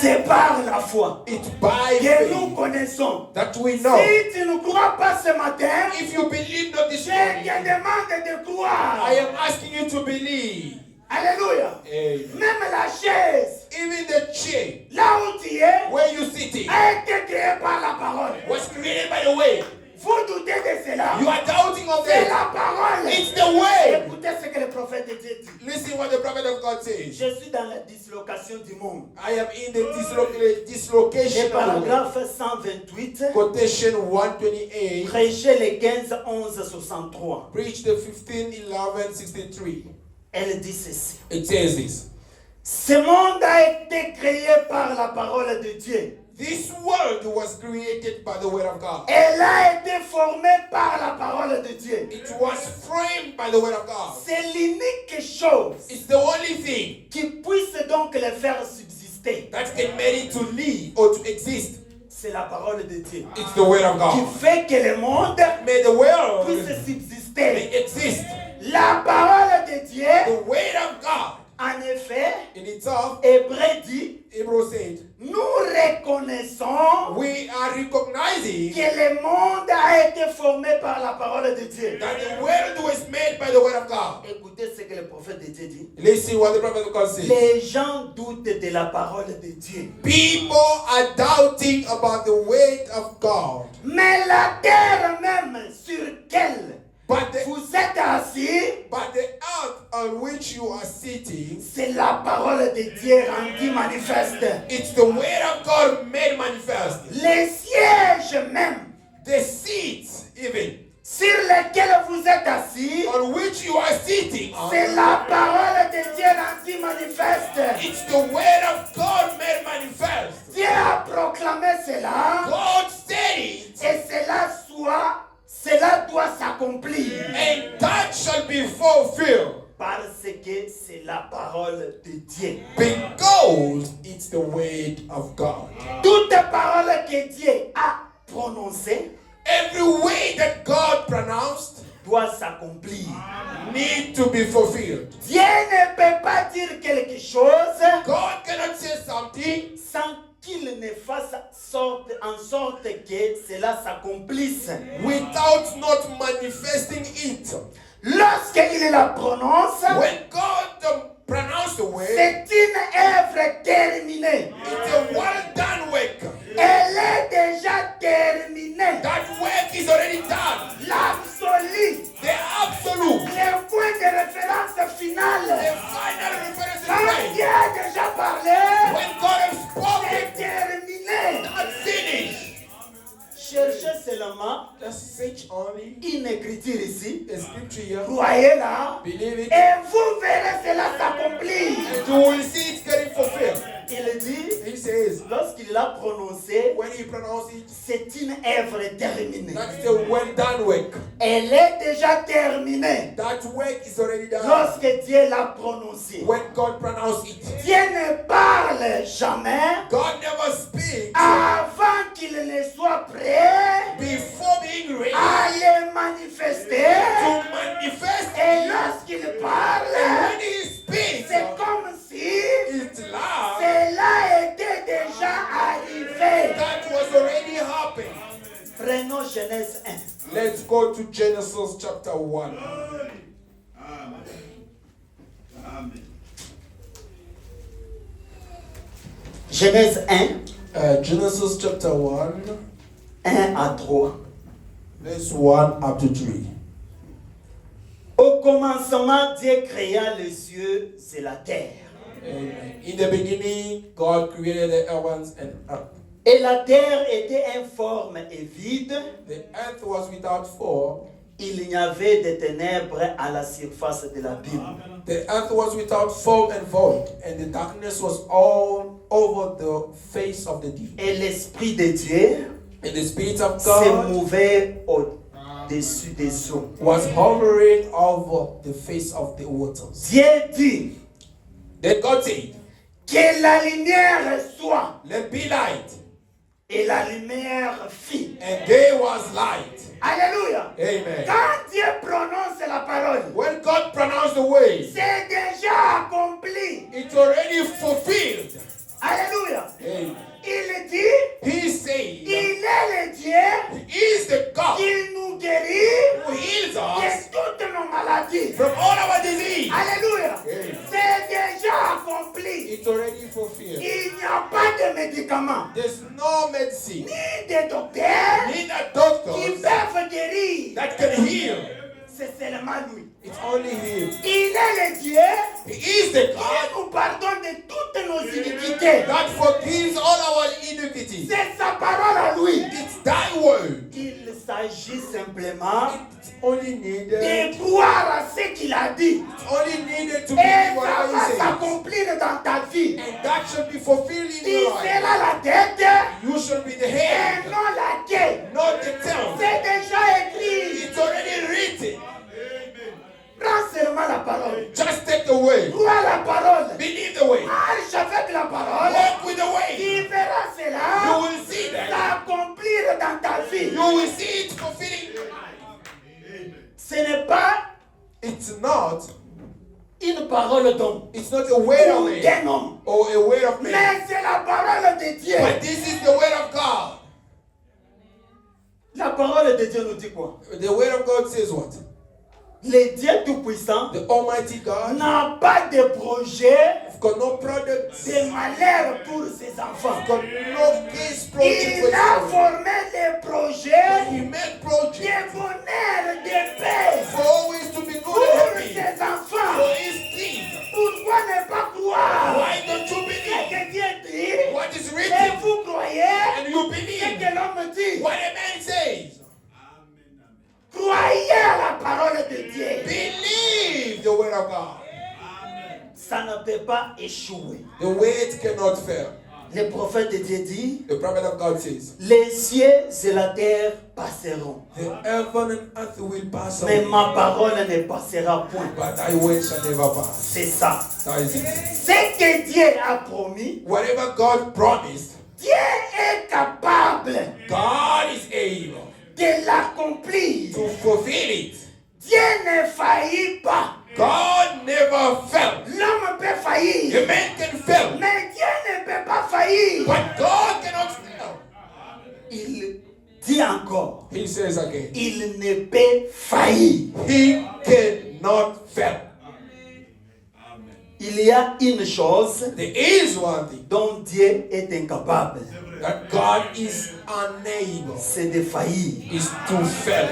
Speaker 2: C'est par la foi
Speaker 1: It's by
Speaker 2: que nous
Speaker 1: faith
Speaker 2: connaissons.
Speaker 1: that we know.
Speaker 2: Si tu ne crois pas ce matin,
Speaker 1: If you believe not this
Speaker 2: je
Speaker 1: morning,
Speaker 2: te demande de croire.
Speaker 1: I am asking you to believe.
Speaker 2: Alléluia.
Speaker 1: Amen.
Speaker 2: Même la chaise,
Speaker 1: Even the chair
Speaker 2: là où tu es,
Speaker 1: where you sitting
Speaker 2: a été créée par la parole.
Speaker 1: was created by the way.
Speaker 2: Vous doutez de cela.
Speaker 1: You are doubting of
Speaker 2: C'est
Speaker 1: it.
Speaker 2: la parole.
Speaker 1: It's the way.
Speaker 2: Écoutez ce que le prophète de Dieu dit.
Speaker 1: Listen what the prophet of God says.
Speaker 2: Je suis dans la dislocation du monde.
Speaker 1: I am in the dislocation
Speaker 2: Le
Speaker 1: of the world.
Speaker 2: paragraphe 128,
Speaker 1: Quotation 128.
Speaker 2: prêchez le 15-11-63.
Speaker 1: Preach the 15:11:63.
Speaker 2: Elle dit ceci.
Speaker 1: It says this.
Speaker 2: Ce monde a été créé par la parole de Dieu.
Speaker 1: This world was created by the word of God.
Speaker 2: Elle a été formée par la parole de Dieu.
Speaker 1: It was framed by the word of God.
Speaker 2: C'est l'unique chose
Speaker 1: It's the only thing
Speaker 2: qui puisse donc le faire subsister.
Speaker 1: that can make it to live or to exist.
Speaker 2: C'est la parole de Dieu
Speaker 1: It's the word of
Speaker 2: qui
Speaker 1: God.
Speaker 2: fait que le monde
Speaker 1: May the world
Speaker 2: puisse
Speaker 1: may
Speaker 2: subsister.
Speaker 1: exist.
Speaker 2: La parole de Dieu,
Speaker 1: The word of God
Speaker 2: en effet,
Speaker 1: in itself,
Speaker 2: Hébreux dit,
Speaker 1: Hebrews said,
Speaker 2: nous reconnaissons
Speaker 1: we are recognizing
Speaker 2: que le monde a été formé par la parole de Dieu.
Speaker 1: that the world was made by the word of God.
Speaker 2: Écoutez ce que le prophète de Dieu dit.
Speaker 1: Listen what the prophet of God says.
Speaker 2: Les gens doutent de la parole de Dieu.
Speaker 1: People are doubting about the word of God.
Speaker 2: Mais la terre même sur laquelle
Speaker 1: But the
Speaker 2: vous êtes assis,
Speaker 1: earth on which you are sitting,
Speaker 2: c'est la parole de Dieu rendue manifeste.
Speaker 1: it's the word of God made manifest.
Speaker 2: Les sièges même
Speaker 1: The seats even
Speaker 2: sur lesquels vous êtes assis,
Speaker 1: on which you are sitting on,
Speaker 2: c'est la parole de Dieu rendue manifeste.
Speaker 1: it's the word of God made manifest.
Speaker 2: Dieu a proclamé cela
Speaker 1: God said it,
Speaker 2: et cela doit s'accomplir.
Speaker 1: and that shall be fulfilled.
Speaker 2: Parce que c'est la parole de Dieu.
Speaker 1: Because it's the word of God.
Speaker 2: Toute parole que Dieu a prononcée
Speaker 1: Every way that God pronounced
Speaker 2: doit s'accomplir.
Speaker 1: need to be fulfilled.
Speaker 2: Dieu ne peut pas dire quelque chose
Speaker 1: God cannot say something
Speaker 2: sans qu'il ne fasse en sorte que cela s'accomplisse.
Speaker 1: without not manifesting it.
Speaker 2: Lorsqu'il la prononce,
Speaker 1: When God pronounced the word,
Speaker 2: c'est une œuvre terminée.
Speaker 1: it's a well done work.
Speaker 2: Elle est déjà terminée.
Speaker 1: That work is already done.
Speaker 2: L'absolu,
Speaker 1: The absolute,
Speaker 2: le point de référence final.
Speaker 1: the final reference
Speaker 2: Quand
Speaker 1: is
Speaker 2: Dieu
Speaker 1: made.
Speaker 2: a déjà parlé,
Speaker 1: When God has
Speaker 2: c'est
Speaker 1: spoken,
Speaker 2: terminé.
Speaker 1: not finished.
Speaker 2: Cherchez seulement
Speaker 1: Just search only
Speaker 2: une écriture ici.
Speaker 1: a scripture here.
Speaker 2: Croyez-la.
Speaker 1: Believe it,
Speaker 2: Et vous verrez cela s'accomplir.
Speaker 1: and you will see it getting fulfilled.
Speaker 2: Il dit,
Speaker 1: He says,
Speaker 2: lorsqu'il l'a prononcé,
Speaker 1: when he pronounced it,
Speaker 2: c'est une œuvre terminée.
Speaker 1: that's the well done work.
Speaker 2: Elle est déjà terminée.
Speaker 1: That work is already done.
Speaker 2: Lorsque Dieu l'a prononcé.
Speaker 1: When God pronounced it,
Speaker 2: Dieu ne parle jamais
Speaker 1: God never speaks
Speaker 2: avant qu'il ne soit prêt
Speaker 1: before being ready
Speaker 2: à le manifester.
Speaker 1: to manifest
Speaker 2: Et
Speaker 1: it.
Speaker 2: lorsqu'il
Speaker 1: And
Speaker 2: parle,
Speaker 1: when he speaks,
Speaker 2: c'est comme si
Speaker 1: it's loud.
Speaker 2: cela était déjà arrivé.
Speaker 1: That was already happened.
Speaker 2: Prenons Genèse 1.
Speaker 1: Let's go to Genesis chapter 1.
Speaker 3: Amen. Amen.
Speaker 2: Genèse 1,
Speaker 1: Genesis chapter 1,
Speaker 2: 1 à 3.
Speaker 1: verse 1 up to 3.
Speaker 2: Au commencement, Dieu créa les cieux et la terre.
Speaker 1: Amen. In the beginning, God created the heavens and earth.
Speaker 2: Et la terre était informe et vide.
Speaker 1: The earth was without form.
Speaker 2: Il y avait des ténèbres à la surface de l'abîme.
Speaker 1: The earth was without form and void, and the darkness was all over the face of the deep.
Speaker 2: Et l'Esprit de Dieu
Speaker 1: And the Spirit of
Speaker 2: se
Speaker 1: God
Speaker 2: mouvait au-dessus des eaux.
Speaker 1: was hovering over the face of the waters.
Speaker 2: Dieu dit
Speaker 1: Then God said,
Speaker 2: que la lumière soit.
Speaker 1: let be light.
Speaker 2: Et la lumière fit.
Speaker 1: And there was light.
Speaker 2: Alléluia.
Speaker 1: Amen.
Speaker 2: Quand Dieu prononce la parole,
Speaker 1: When God pronounced the word,
Speaker 2: c'est déjà accompli.
Speaker 1: it's already fulfilled.
Speaker 2: Alléluia.
Speaker 1: Amen.
Speaker 2: Il dit,
Speaker 1: He said,
Speaker 2: il est le Dieu
Speaker 1: He is the God
Speaker 2: qui nous guérit
Speaker 1: who heals
Speaker 2: de
Speaker 1: us
Speaker 2: toutes nos maladies.
Speaker 1: from all our disease.
Speaker 2: Alléluia.
Speaker 1: Amen.
Speaker 2: C'est déjà accompli.
Speaker 1: It's already fulfilled.
Speaker 2: Il n'y a pas de médicaments,
Speaker 1: There's no medicine,
Speaker 2: ni de docteurs
Speaker 1: neither
Speaker 2: qui
Speaker 1: doctors
Speaker 2: peuvent guérir.
Speaker 1: that can heal.
Speaker 2: C'est seulement lui.
Speaker 1: It's only Him.
Speaker 2: Il est le Dieu
Speaker 1: He is the
Speaker 2: qui
Speaker 1: God
Speaker 2: nous pardonne de toutes nos iniquités.
Speaker 1: that forgives all our iniquities.
Speaker 2: C'est sa parole à lui.
Speaker 1: It's thy word.
Speaker 2: Il s'agit simplement
Speaker 1: It's only needed.
Speaker 2: de croire à ce qu'il a dit.
Speaker 1: It's only needed to
Speaker 2: Et
Speaker 1: believe
Speaker 2: ça
Speaker 1: whatever
Speaker 2: va
Speaker 1: He says.
Speaker 2: s'accomplir dans ta vie.
Speaker 1: And that should be fulfilled in
Speaker 2: Tu
Speaker 1: your life.
Speaker 2: seras la tête
Speaker 1: You should be the
Speaker 2: et
Speaker 1: head,
Speaker 2: non la queue.
Speaker 1: not the tail.
Speaker 2: C'est déjà écrit.
Speaker 1: It's already written.
Speaker 2: Prends seulement la parole.
Speaker 1: Just take the word.
Speaker 2: Crois la parole.
Speaker 1: Believe the way.
Speaker 2: Marche avec la parole.
Speaker 1: Walk with the way.
Speaker 2: Tu verras
Speaker 1: You
Speaker 2: cela
Speaker 1: will see that.
Speaker 2: s'accomplir dans ta vie.
Speaker 1: You will see it fulfilling.
Speaker 2: Ce n'est pas
Speaker 1: It's not.
Speaker 2: une parole d'homme
Speaker 1: It's not a word of
Speaker 2: ou
Speaker 1: man
Speaker 2: d'un homme.
Speaker 1: or a word of man.
Speaker 2: Mais c'est la parole de Dieu.
Speaker 1: But this is the word of God.
Speaker 2: La parole de Dieu nous dit quoi?
Speaker 1: The word of God says what?
Speaker 2: Le Dieu Tout-Puissant
Speaker 1: The Almighty God
Speaker 2: n'a pas de projet
Speaker 1: has got no products,
Speaker 2: de malheur pour ses enfants.
Speaker 1: got no case project for
Speaker 2: Il a
Speaker 1: his
Speaker 2: formé des projets
Speaker 1: He made
Speaker 2: de
Speaker 1: projects
Speaker 2: bonheur, de paix
Speaker 1: for always to be good
Speaker 2: pour
Speaker 1: and happy
Speaker 2: ses
Speaker 1: for
Speaker 2: enfants.
Speaker 1: his kids.
Speaker 2: Pourquoi ne pas croire
Speaker 1: Why don't you
Speaker 2: ce
Speaker 1: believe
Speaker 2: que Dieu dit
Speaker 1: what is
Speaker 2: et
Speaker 1: written
Speaker 2: vous croyez
Speaker 1: and you
Speaker 2: ce
Speaker 1: believe
Speaker 2: que l'homme dit?
Speaker 1: what a man says?
Speaker 2: Croyez à la parole de Dieu.
Speaker 1: Believe the word of God.
Speaker 2: Ça ne peut pas échouer.
Speaker 1: The word cannot fail.
Speaker 2: Le prophète de Dieu dit,
Speaker 1: The prophet of God says,
Speaker 2: les cieux et la terre passeront,
Speaker 1: the heaven and earth will pass
Speaker 2: mais
Speaker 1: away,
Speaker 2: ma parole ne passera point.
Speaker 1: but thy word shall never pass.
Speaker 2: C'est ça.
Speaker 1: That is it.
Speaker 2: Ce que Dieu a promis,
Speaker 1: Whatever God promised,
Speaker 2: Dieu est capable
Speaker 1: God is able
Speaker 2: de l'accomplir.
Speaker 1: to fulfill it.
Speaker 2: Dieu ne faillit pas.
Speaker 1: God never failed.
Speaker 2: L'homme peut faillir,
Speaker 1: A man can fail,
Speaker 2: mais Dieu ne peut pas faillir.
Speaker 1: But God cannot fail.
Speaker 2: Il dit encore,
Speaker 1: He says again,
Speaker 2: il ne peut faillir.
Speaker 1: He cannot fail.
Speaker 2: Il y a une chose
Speaker 1: There is one thing
Speaker 2: dont Dieu est incapable,
Speaker 1: that God is unable,
Speaker 2: c'est de faillir.
Speaker 1: is to fail.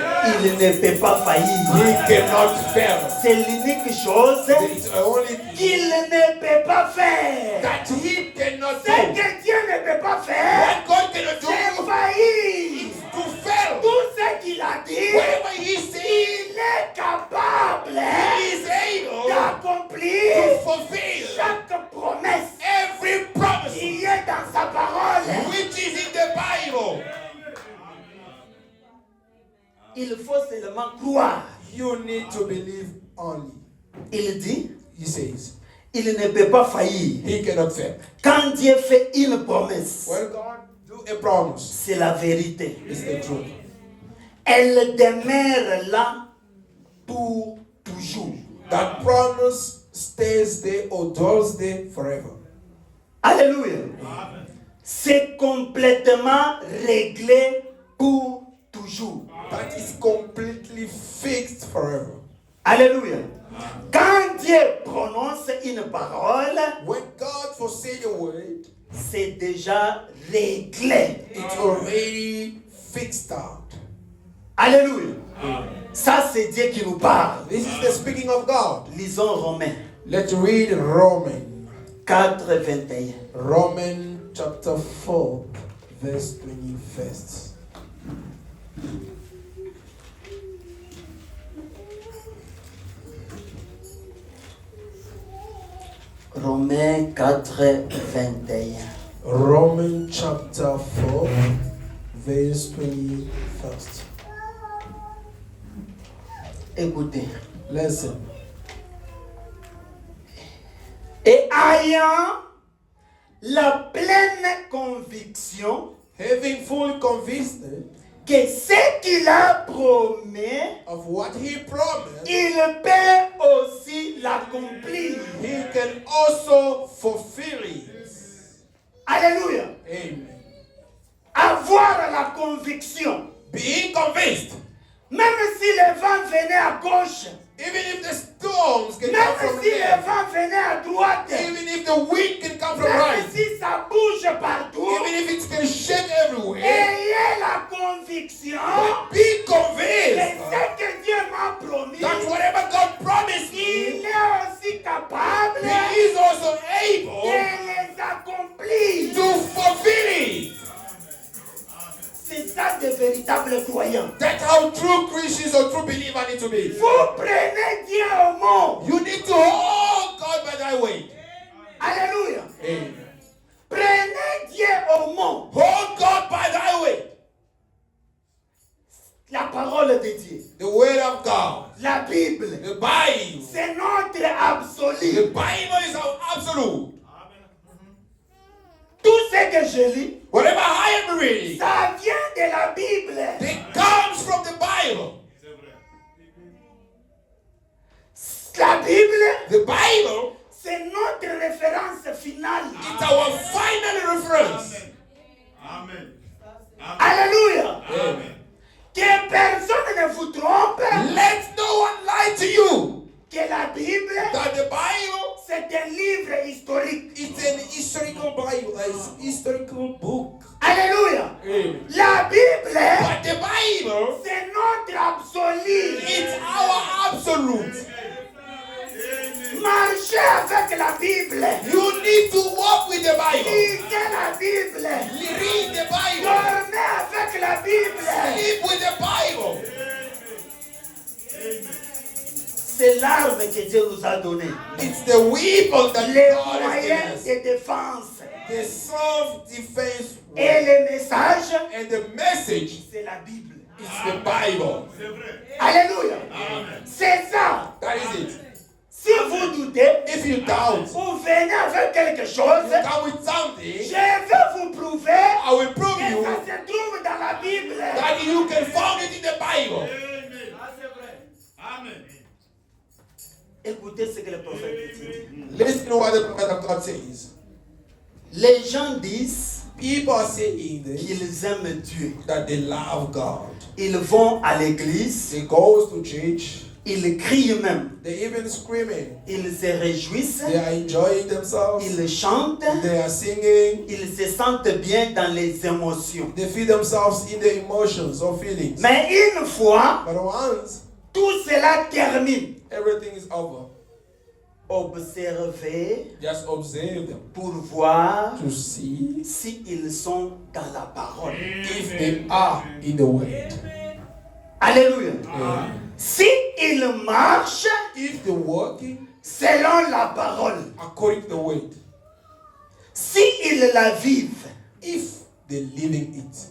Speaker 2: Il ne peut pas faillir.
Speaker 1: He cannot fail.
Speaker 2: C'est l'unique chose
Speaker 1: It's the only thing
Speaker 2: qu'il ne peut pas faire.
Speaker 1: that He cannot
Speaker 2: Ce
Speaker 1: do.
Speaker 2: que Dieu ne peut pas faire,
Speaker 1: What God cannot
Speaker 2: c'est
Speaker 1: do
Speaker 2: faillir.
Speaker 1: is to fail.
Speaker 2: Tout ce qu'il a dit,
Speaker 1: Whatever He says,
Speaker 2: il est capable
Speaker 1: He is able
Speaker 2: d'accomplir
Speaker 1: to fulfill
Speaker 2: chaque promesse
Speaker 1: every promise
Speaker 2: qui est dans sa parole.
Speaker 1: which is in the Bible.
Speaker 2: Il faut seulement croire.
Speaker 1: You need to believe only.
Speaker 2: Il dit,
Speaker 1: He says,
Speaker 2: il ne peut pas faillir.
Speaker 1: He cannot fail.
Speaker 2: Quand Dieu fait une promesse,
Speaker 1: When God do a promise,
Speaker 2: c'est la vérité.
Speaker 1: it's the truth.
Speaker 2: Elle demeure là pour toujours.
Speaker 1: That promise stays there or dwells there forever.
Speaker 2: Alléluia. C'est complètement réglé pour toujours.
Speaker 1: That is completely fixed forever.
Speaker 2: Alléluia. Quand Dieu prononce une parole,
Speaker 1: When God foresays a word,
Speaker 2: c'est déjà réglé.
Speaker 1: it's already fixed out.
Speaker 2: Alléluia. Ça, c'est Dieu qui nous parle.
Speaker 1: This is the speaking of God.
Speaker 2: Lisons Romains
Speaker 1: Let's read Romans.
Speaker 2: 4, 21.
Speaker 1: Romans chapter 4, verse 21.
Speaker 2: Romains 4, 21.
Speaker 1: Romans chapter 4, verse 21.
Speaker 2: Écoutez.
Speaker 1: Listen.
Speaker 2: Et ayant la pleine conviction
Speaker 1: Having full conviction
Speaker 2: que ce qu'il a promis,
Speaker 1: of what he promised,
Speaker 2: il peut aussi l'accomplir.
Speaker 1: he can also fulfill it.
Speaker 2: Alléluia.
Speaker 1: Amen.
Speaker 2: Avoir la conviction.
Speaker 1: Being convinced,
Speaker 2: Même si le vent venait à gauche,
Speaker 1: even if the storms can come
Speaker 2: même
Speaker 1: from
Speaker 2: si le
Speaker 1: there,
Speaker 2: vent venait à droite,
Speaker 1: even if the wind can come from
Speaker 2: même
Speaker 1: right,
Speaker 2: si ça bouge partout,
Speaker 1: even if it can shake everywhere,
Speaker 2: ayez la conviction
Speaker 1: but be
Speaker 2: que
Speaker 1: convinced
Speaker 2: ce que Dieu m'a promis,
Speaker 1: that whatever God promised
Speaker 2: il
Speaker 1: me,
Speaker 2: est aussi capable
Speaker 1: he is also
Speaker 2: de
Speaker 1: able
Speaker 2: les accomplir.
Speaker 1: to fulfill it.
Speaker 2: C'est ça de véritables croyants.
Speaker 1: That's how true Christians or true believers need to be.
Speaker 2: Vous prenez Dieu au mot.
Speaker 1: You need to hold God by thy way.
Speaker 2: Alléluia.
Speaker 1: Amen.
Speaker 2: Prenez Dieu au mot.
Speaker 1: Hold God by thy way.
Speaker 2: La parole de Dieu.
Speaker 1: The word of God.
Speaker 2: La Bible.
Speaker 1: The Bible.
Speaker 2: C'est notre
Speaker 1: The
Speaker 2: absolu.
Speaker 1: Bible is our absolute.
Speaker 2: Tout ce que je lis,
Speaker 1: Whatever I am reading,
Speaker 2: ça vient de la Bible.
Speaker 1: it comes from the Bible.
Speaker 2: La Bible,
Speaker 1: The Bible
Speaker 2: c'est notre référence finale.
Speaker 1: is our final reference.
Speaker 3: Amen.
Speaker 2: Alléluia.
Speaker 1: Amen.
Speaker 2: Que personne ne vous trompe.
Speaker 1: Let no one lie to you
Speaker 2: Que la Bible,
Speaker 1: that the Bible
Speaker 2: c'est un livre historique.
Speaker 1: is an historical Bible, a historical book.
Speaker 2: Alléluia.
Speaker 1: Amen.
Speaker 2: La Bible,
Speaker 1: But the Bible,
Speaker 2: c'est notre absolu.
Speaker 1: it's our absolute.
Speaker 2: Marchez avec la Bible.
Speaker 1: You need to walk with the Bible.
Speaker 2: Lisez la Bible.
Speaker 1: Read the Bible.
Speaker 2: Dormez avec la Bible.
Speaker 1: Sleep with the Bible.
Speaker 2: C'est l'arme que Dieu nous a donnée.
Speaker 1: It's the weapon that
Speaker 2: Les
Speaker 1: God has given
Speaker 2: moyens
Speaker 1: us.
Speaker 2: de défense.
Speaker 1: The self-defense
Speaker 2: Et le message,
Speaker 1: and the message
Speaker 2: c'est la Bible.
Speaker 1: is the Bible.
Speaker 2: Alléluia. C'est ça.
Speaker 1: That is it.
Speaker 2: Si vous doutez,
Speaker 1: If you doubt,
Speaker 2: vous venez avec quelque chose,
Speaker 1: you come with
Speaker 2: je
Speaker 1: something,
Speaker 2: vais vous prouver
Speaker 1: I will prove
Speaker 2: que
Speaker 1: you
Speaker 2: ça se trouve dans la Bible.
Speaker 1: that you can find it in the Bible.
Speaker 3: Amen.
Speaker 2: Écoutez ce que le prophète dit.
Speaker 1: Listen to what the prophet of God says.
Speaker 2: Les gens disent
Speaker 1: People are saying this,
Speaker 2: qu'ils aiment Dieu.
Speaker 1: that they love God.
Speaker 2: Ils vont à l'église,
Speaker 1: They go to church.
Speaker 2: ils crient même,
Speaker 1: They even screaming.
Speaker 2: ils se réjouissent,
Speaker 1: They are enjoying themselves.
Speaker 2: ils chantent,
Speaker 1: They are singing.
Speaker 2: ils se sentent bien dans les émotions.
Speaker 1: They feel themselves in the emotions or feelings.
Speaker 2: Mais une fois,
Speaker 1: But once
Speaker 2: tout cela termine.
Speaker 1: everything is over,
Speaker 2: Observez
Speaker 1: just observe them
Speaker 2: pour voir
Speaker 1: to see
Speaker 2: s'ils sont dans la parole.
Speaker 1: if they are in the word.
Speaker 2: Alléluia.
Speaker 1: Amen.
Speaker 2: Si ils marchent
Speaker 1: If they're working
Speaker 2: selon la parole,
Speaker 1: according to the word,
Speaker 2: si ils la vivent,
Speaker 1: if they're living it,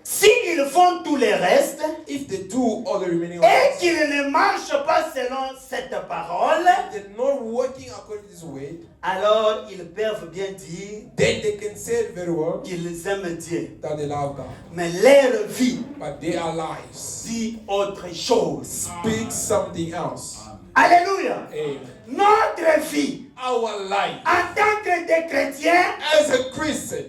Speaker 2: si ils font tout le reste
Speaker 1: if they do all the remaining
Speaker 2: et
Speaker 1: works,
Speaker 2: qu'ils ne marchent pas selon cette parole,
Speaker 1: they're not working according to this word,
Speaker 2: alors ils peuvent bien dire
Speaker 1: then they can say very well
Speaker 2: qu'ils aiment Dieu.
Speaker 1: that they love God.
Speaker 2: Mais leur vie
Speaker 1: But their lives
Speaker 2: dit autre chose.
Speaker 1: speak something else.
Speaker 2: Alléluia.
Speaker 1: Amen.
Speaker 2: Notre vie
Speaker 1: Our life
Speaker 2: en tant que des chrétiens
Speaker 1: as a Christian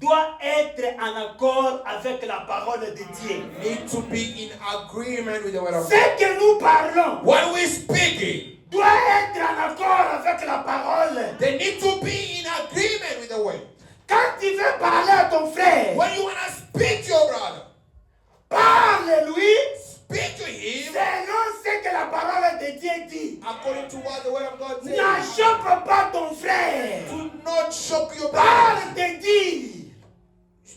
Speaker 2: doit être en accord avec la parole de Dieu.
Speaker 1: need to be in agreement with the word of
Speaker 2: Ce
Speaker 1: God.
Speaker 2: que nous parlons
Speaker 1: What we're speaking,
Speaker 2: doit être en accord avec la parole.
Speaker 1: they need to be in agreement with the word.
Speaker 2: Quand tu veux parler à ton frère,
Speaker 1: When you want to speak to your brother,
Speaker 2: parle-lui
Speaker 1: speak to him
Speaker 2: selon ce que la parole de Dieu dit.
Speaker 1: according to what the word of God says.
Speaker 2: N'achoppe pas ton frère.
Speaker 1: Do not shock your
Speaker 2: Parle
Speaker 1: brother.
Speaker 2: de Dieu.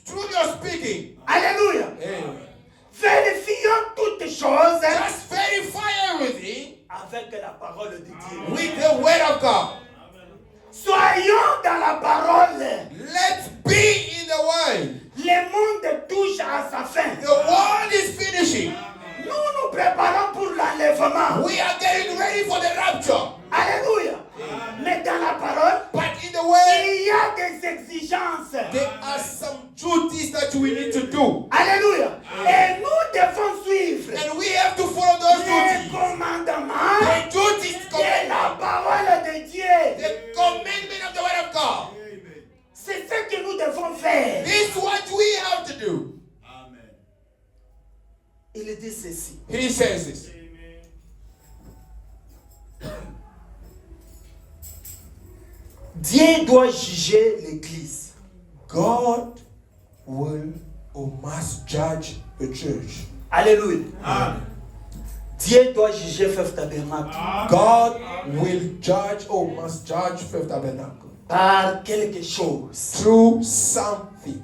Speaker 1: Through your speaking.
Speaker 2: Alléluia.
Speaker 1: Amen.
Speaker 2: Vérifions toutes choses
Speaker 1: Just verify everything
Speaker 2: avec la parole de Dieu.
Speaker 1: with the word of God.
Speaker 2: Soyons dans la parole.
Speaker 1: Let's be in the word.
Speaker 2: Le monde touche à sa fin.
Speaker 1: The world is finishing.
Speaker 2: Nous nous préparons pour l'enlèvement.
Speaker 1: We are getting ready for the rapture.
Speaker 2: Alléluia. Mais dans la parole,
Speaker 1: But in the word,
Speaker 2: il y a des exigences.
Speaker 1: there are some duties that we need to do.
Speaker 2: Alléluia. Et nous devons suivre
Speaker 1: And we have to follow those
Speaker 2: les
Speaker 1: duties.
Speaker 2: commandements
Speaker 1: The duties,
Speaker 2: de la parole de Dieu.
Speaker 1: the commandment of the word of God.
Speaker 2: C'est ce que nous devons faire.
Speaker 1: This is what we have to do.
Speaker 3: Amen.
Speaker 2: Il dit ceci.
Speaker 1: He says this.
Speaker 2: Dieu doit juger l'Église.
Speaker 1: God will or must judge the church.
Speaker 2: Alléluia.
Speaker 3: Amen.
Speaker 2: Dieu doit juger Fifth Tabernacle
Speaker 1: God will judge or must judge Fifth Tabernacle
Speaker 2: par quelque chose.
Speaker 1: through something.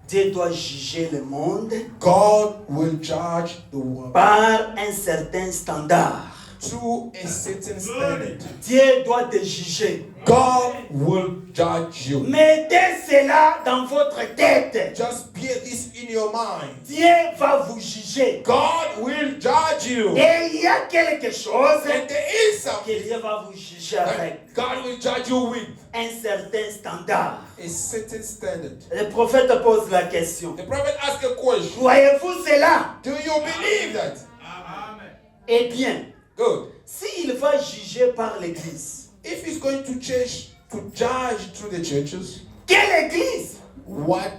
Speaker 2: Dieu doit juger le monde
Speaker 1: God will judge the world
Speaker 2: par un certain standard.
Speaker 1: through a certain standard.
Speaker 2: Dieu doit te juger.
Speaker 1: God will judge you.
Speaker 2: Mettez cela dans votre tête.
Speaker 1: Just bear this in your mind.
Speaker 2: Dieu va vous juger.
Speaker 1: God will judge you.
Speaker 2: Et il y a quelque chose
Speaker 1: And there is
Speaker 2: que
Speaker 1: something
Speaker 2: Dieu va vous juger avec.
Speaker 1: that God will judge you with.
Speaker 2: Un certain standard.
Speaker 1: A certain standard.
Speaker 2: Le prophète pose la question.
Speaker 1: The prophet asked a question.
Speaker 2: Croyez-vous cela?
Speaker 1: Do you believe that?
Speaker 3: Amen.
Speaker 2: Eh bien,
Speaker 1: Good.
Speaker 2: s'il va juger par l'Église,
Speaker 1: If he's going to church to judge through the churches,
Speaker 2: quelle Église?
Speaker 1: what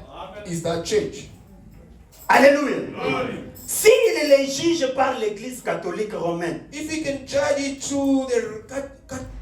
Speaker 1: is that church?
Speaker 2: Alléluia.
Speaker 3: Glory.
Speaker 2: S'il les juge par l'Église catholique romaine,
Speaker 1: If he can judge it through the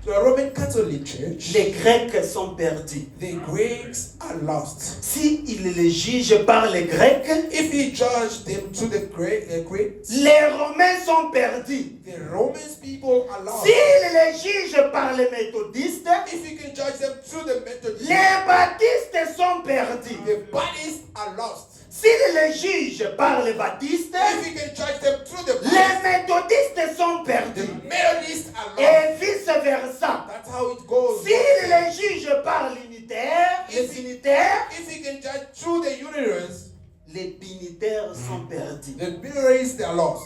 Speaker 1: Roman Catholic Church,
Speaker 2: les Grecs sont perdus.
Speaker 1: the Greeks are lost.
Speaker 2: S'il les juge par les Grecs,
Speaker 1: If he judged them through the Greeks,
Speaker 2: les Romains sont perdus.
Speaker 1: the Roman people are lost.
Speaker 2: S'il les juge par les méthodistes,
Speaker 1: If he can judge them through the Methodists,
Speaker 2: les baptistes sont perdus.
Speaker 1: the Baptists are lost.
Speaker 2: S'il les juge par les baptistes,
Speaker 1: If he can judge them through the
Speaker 2: les
Speaker 1: Baptists,
Speaker 2: méthodistes sont
Speaker 1: the
Speaker 2: perdus.
Speaker 1: Methodists are lost.
Speaker 2: Et vice-versa.
Speaker 1: That's how it goes.
Speaker 2: S'il les juge par l'unitaire, les unitaires,
Speaker 1: If he can judge through the Unitarians,
Speaker 2: les binitaires sont perdus.
Speaker 1: the Unitarians they are lost.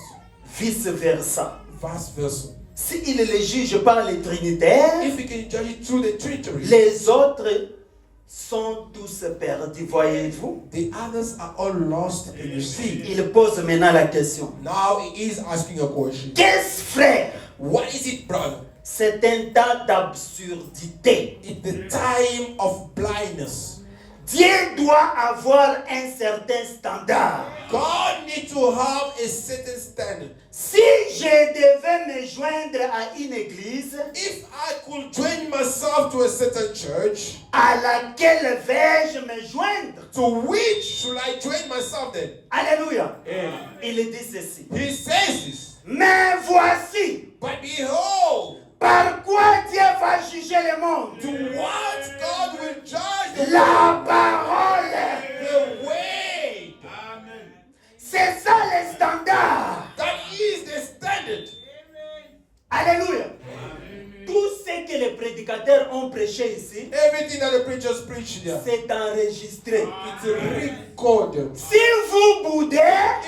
Speaker 2: Vice-versa.
Speaker 1: Vice versa.
Speaker 2: S'il les juge par les trinitaires,
Speaker 1: If he can judge it through the Trinitarians,
Speaker 2: les autres sont tous perdus, voyez-vous.
Speaker 1: the others are all lost. And you see,
Speaker 2: Il pose maintenant la question.
Speaker 1: now he is asking a question.
Speaker 2: Qu'est-ce, frère?
Speaker 1: What is it, brother?
Speaker 2: C'est un tas d'absurdités.
Speaker 1: It's the time of blindness.
Speaker 2: Dieu doit avoir un certain standard.
Speaker 1: God needs to have a certain standard.
Speaker 2: Si je devais me joindre à une église,
Speaker 1: If I could join myself to a certain church,
Speaker 2: à laquelle vais-je me joindre?
Speaker 1: to which should I join myself then?
Speaker 2: Alléluia. Il dit ceci.
Speaker 1: He says this.
Speaker 2: Mais voici,
Speaker 1: But behold,
Speaker 2: par quoi Dieu va juger le monde?
Speaker 1: to what God will judge the
Speaker 2: La parole.
Speaker 1: the way.
Speaker 3: Amen.
Speaker 2: C'est ça le standard.
Speaker 1: That is the standard.
Speaker 2: Alléluia. Tout ce que les prédicateurs ont prêché ici,
Speaker 1: Everything that the preachers preach there,
Speaker 2: c'est enregistré.
Speaker 1: it's recorded.
Speaker 2: Si vous boudez,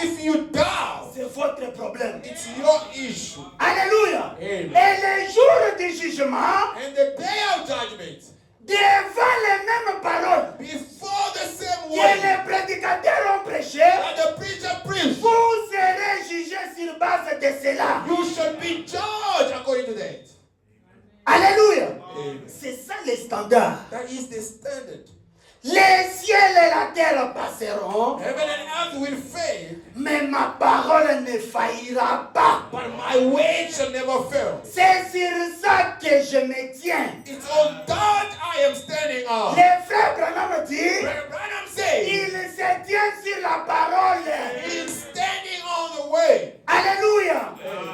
Speaker 1: If you doubt,
Speaker 2: c'est votre problème.
Speaker 1: it's your issue.
Speaker 2: Alléluia.
Speaker 1: Amen.
Speaker 2: Et le jour du jugement,
Speaker 1: And the day of judgment,
Speaker 2: devant les mêmes paroles
Speaker 1: before the same
Speaker 2: que
Speaker 1: way
Speaker 2: les prédicateurs ont prêché,
Speaker 1: that the preacher preached,
Speaker 2: vous serez jugés sur base de cela.
Speaker 1: you should be judged according to that.
Speaker 2: Alléluia.
Speaker 1: Amen.
Speaker 2: C'est ça le standard.
Speaker 1: That is the standard.
Speaker 2: Les ciels et la terre passeront,
Speaker 1: Heaven and earth will fade,
Speaker 2: mais ma parole ne faillira pas.
Speaker 1: but my word shall never fail.
Speaker 2: C'est sur ça que je me tiens.
Speaker 1: It's on that I am standing on.
Speaker 2: Le frère Branham dit,
Speaker 1: Brother Branham says,
Speaker 2: il se tient sur la parole.
Speaker 1: he is standing on the way.
Speaker 2: Alléluia.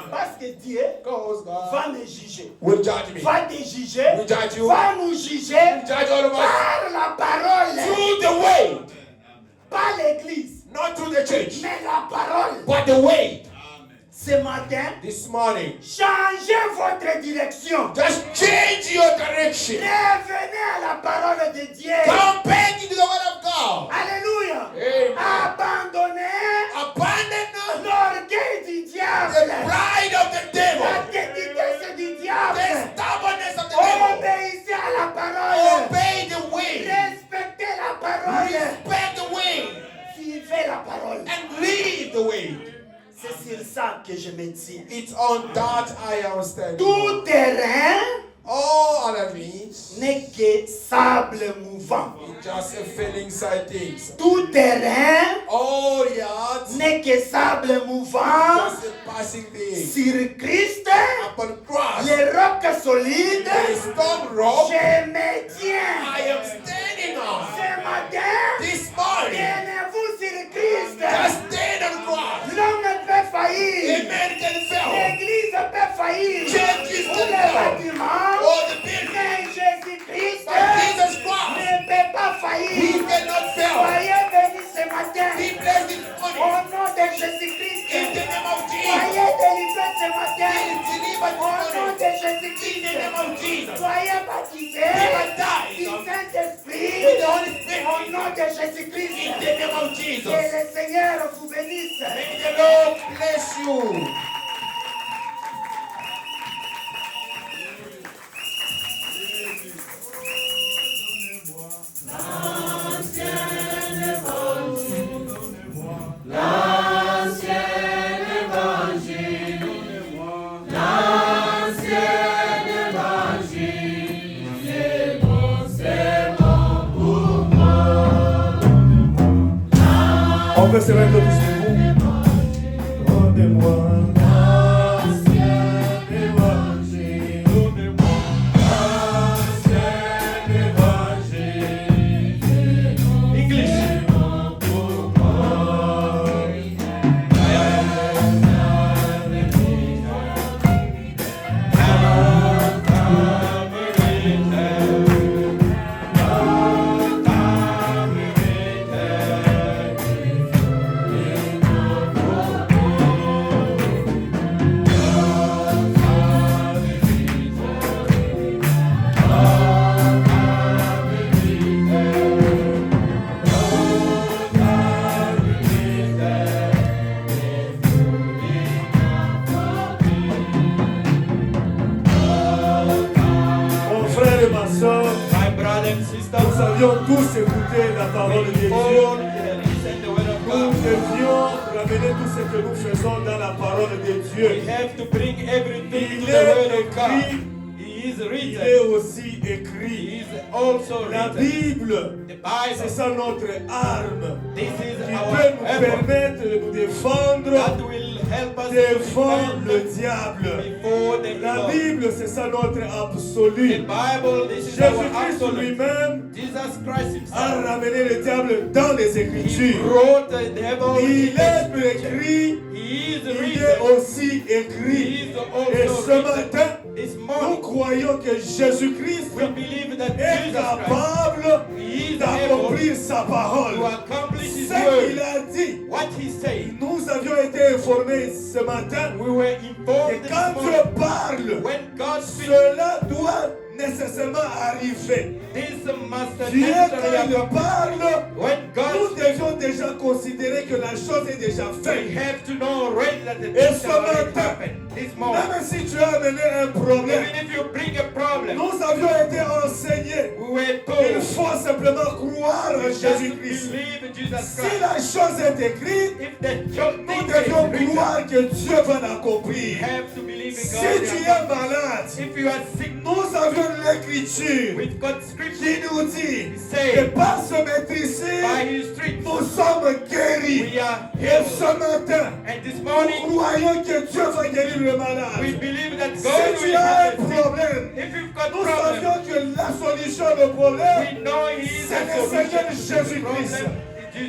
Speaker 2: Parce que Dieu
Speaker 1: Because God
Speaker 2: va me juger.
Speaker 1: will judge me.
Speaker 2: Va te juger.
Speaker 1: Will judge you.
Speaker 2: Va nous juger
Speaker 1: Judge all of us
Speaker 2: par la parole.
Speaker 1: through the way.
Speaker 2: Pas l'église,
Speaker 1: Not through the church,
Speaker 2: mais la parole.
Speaker 1: but the way.
Speaker 2: Ce matin,
Speaker 1: This morning,
Speaker 2: changez votre direction.
Speaker 1: just change your direction.
Speaker 2: Revenez à la parole de Dieu.
Speaker 1: Come back into the word of God.
Speaker 2: Alléluia.
Speaker 1: Amen.
Speaker 2: Abandonnez
Speaker 1: Abandon
Speaker 2: l'orgueil du
Speaker 1: the
Speaker 2: diable.
Speaker 1: pride of the devil,
Speaker 2: La tétitesse du
Speaker 1: the
Speaker 2: diable.
Speaker 1: stubbornness of the devil.
Speaker 2: Obéissez à la parole.
Speaker 1: Obey the way.
Speaker 2: Respectez la parole.
Speaker 1: Respect the way.
Speaker 2: Vivez la parole.
Speaker 1: And lead the way.
Speaker 2: C'est sur ça que je me tiens.
Speaker 1: It's on that I am standing.
Speaker 2: Tout terrain
Speaker 1: All other things,
Speaker 2: n'est que sable mouvant.
Speaker 1: it's just a feeling side things.
Speaker 2: Tout terrain
Speaker 1: All yards,
Speaker 2: n'est que sable mouvant.
Speaker 1: just a passing thing.
Speaker 2: Sur Christ,
Speaker 1: Upon cross,
Speaker 2: les rocs solides,
Speaker 1: the stone rock,
Speaker 2: je me tiens.
Speaker 1: I am standing on.
Speaker 2: Ce matin,
Speaker 1: This morning,
Speaker 2: tenez-vous sur Christ.
Speaker 1: just stand on cross.
Speaker 2: L'homme peut faillir.
Speaker 1: Amen can fail.
Speaker 2: L'église peut faillir.
Speaker 1: Churches
Speaker 2: Ou
Speaker 1: can
Speaker 2: les
Speaker 1: fail.
Speaker 2: bâtiments.
Speaker 1: All the buildings,
Speaker 2: Mais Jésus-Christ
Speaker 1: but Jesus Christ,
Speaker 2: ne peut pas
Speaker 1: He
Speaker 2: faillir.
Speaker 1: cannot fail.
Speaker 2: Soyez bénis ce matin.
Speaker 1: Be blessed this
Speaker 2: Au
Speaker 1: morning.
Speaker 2: nom de
Speaker 1: In
Speaker 2: Jésus-Christ.
Speaker 1: the name of Jesus.
Speaker 2: Soyez délivrés ce
Speaker 1: Be
Speaker 2: matin.
Speaker 1: delivered
Speaker 2: Au
Speaker 1: this
Speaker 2: nom
Speaker 1: morning.
Speaker 2: de
Speaker 1: In the
Speaker 2: Jésus-Christ.
Speaker 1: name of Jesus.
Speaker 2: Soyez
Speaker 1: Be
Speaker 2: baptisés
Speaker 1: baptized
Speaker 2: du Saint-Esprit.
Speaker 1: with the Holy
Speaker 2: Au
Speaker 1: Spirit.
Speaker 2: nom de
Speaker 1: In
Speaker 2: Jésus-Christ.
Speaker 1: the name of
Speaker 2: Que
Speaker 1: Jesus.
Speaker 2: le Seigneur vous bénisse.
Speaker 1: May the Lord bless you.
Speaker 4: On peut se mettre tous debout. Donnez-moi l'ancien évangile. Donnez-moi l'ancien évangile. English. Pour moi. Mon frère et ma soeur,
Speaker 3: My brother and sister,
Speaker 4: nous avions tous écouté la parole de Dieu.
Speaker 3: all listen the word of
Speaker 4: Nous
Speaker 3: God.
Speaker 4: devions ramener tout ce que nous faisons dans la parole de
Speaker 3: We
Speaker 4: Dieu.
Speaker 3: have to bring everything to
Speaker 4: Il
Speaker 3: the Word
Speaker 4: est
Speaker 3: of God.
Speaker 4: écrit,
Speaker 3: He is
Speaker 4: il
Speaker 3: written.
Speaker 4: est aussi
Speaker 3: He
Speaker 4: écrit.
Speaker 3: is also
Speaker 4: La
Speaker 3: written.
Speaker 4: Bible,
Speaker 3: The
Speaker 4: c'est
Speaker 3: Bible.
Speaker 4: ça notre arme
Speaker 3: This is
Speaker 4: qui
Speaker 3: our
Speaker 4: peut nous
Speaker 3: weapon
Speaker 4: permettre de nous défendre
Speaker 3: that will help us to
Speaker 4: devant le
Speaker 3: defend
Speaker 4: diable.
Speaker 3: before the
Speaker 4: La
Speaker 3: evil.
Speaker 4: Bible, c'est ça notre
Speaker 3: The
Speaker 4: absolu.
Speaker 3: Bible, this is our
Speaker 4: Jésus-Christ
Speaker 3: absolute.
Speaker 4: lui-même
Speaker 3: Jesus Christ
Speaker 4: a
Speaker 3: himself.
Speaker 4: ramené le diable dans les
Speaker 3: He
Speaker 4: Écritures.
Speaker 3: wrote the devil in
Speaker 4: Il
Speaker 3: the
Speaker 4: est
Speaker 3: scripture.
Speaker 4: écrit,
Speaker 3: He is
Speaker 4: il est
Speaker 3: written.
Speaker 4: aussi
Speaker 3: He
Speaker 4: écrit.
Speaker 3: is
Speaker 4: Et
Speaker 3: also
Speaker 4: ce
Speaker 3: written.
Speaker 4: matin,
Speaker 3: This
Speaker 4: nous
Speaker 3: morning,
Speaker 4: croyons que Jésus-Christ
Speaker 3: we believe that
Speaker 4: est
Speaker 3: Jesus Christ,
Speaker 4: capable
Speaker 3: He is able
Speaker 4: d'accomplir sa
Speaker 3: to
Speaker 4: parole.
Speaker 3: accomplish His
Speaker 4: Ce qu'il
Speaker 3: word.
Speaker 4: a dit,
Speaker 3: What He said.
Speaker 4: nous avions été informés ce matin
Speaker 3: We were
Speaker 4: que
Speaker 3: informed this
Speaker 4: quand
Speaker 3: morning.
Speaker 4: Dieu parle,
Speaker 3: When God speaks,
Speaker 4: cela doit nécessairement arriver.
Speaker 3: this must
Speaker 4: Dieu, quand
Speaker 3: necessarily
Speaker 4: il
Speaker 3: happen.
Speaker 4: parle,
Speaker 3: When
Speaker 4: nous
Speaker 3: God speaks,
Speaker 4: devions déjà considérer que la chose est déjà
Speaker 3: we
Speaker 4: faite.
Speaker 3: have to know already that the
Speaker 4: Et
Speaker 3: things
Speaker 4: ce
Speaker 3: have already
Speaker 4: matin,
Speaker 3: happened. This moment,
Speaker 4: même si tu as amené un problème,
Speaker 3: even if you bring a problem,
Speaker 4: nous avions été enseignés
Speaker 3: we were
Speaker 4: qu'il
Speaker 3: told
Speaker 4: faut simplement croire en
Speaker 3: just
Speaker 4: Jésus-Christ.
Speaker 3: believe in Jesus
Speaker 4: Si
Speaker 3: Christ.
Speaker 4: la chose est écrite,
Speaker 3: If the thing
Speaker 4: nous
Speaker 3: is
Speaker 4: devions
Speaker 3: written,
Speaker 4: croire que Dieu va
Speaker 3: you
Speaker 4: l'accomplir.
Speaker 3: have to believe in
Speaker 4: Si
Speaker 3: God.
Speaker 4: tu es malade,
Speaker 3: If you are sick,
Speaker 4: nous avions l'écriture
Speaker 3: we've got
Speaker 4: qui
Speaker 3: scripture
Speaker 4: nous dit
Speaker 3: say,
Speaker 4: que par ce maîtrise,
Speaker 3: by His stripes
Speaker 4: nous sommes guéris.
Speaker 3: we are
Speaker 4: Et
Speaker 3: healed.
Speaker 4: ce matin,
Speaker 3: And this
Speaker 4: nous
Speaker 3: morning,
Speaker 4: croyons que Dieu va guérir le
Speaker 3: we
Speaker 4: malade.
Speaker 3: believe that
Speaker 4: Si
Speaker 3: God
Speaker 4: tu
Speaker 3: will
Speaker 4: as un
Speaker 3: heal the sick.
Speaker 4: problème,
Speaker 3: If you've got
Speaker 4: nous
Speaker 3: problems,
Speaker 4: savions que la solution au problème,
Speaker 3: we know He is
Speaker 4: c'est
Speaker 3: the
Speaker 4: le Seigneur
Speaker 3: solution to the
Speaker 4: Jésus-Christ.
Speaker 3: problem.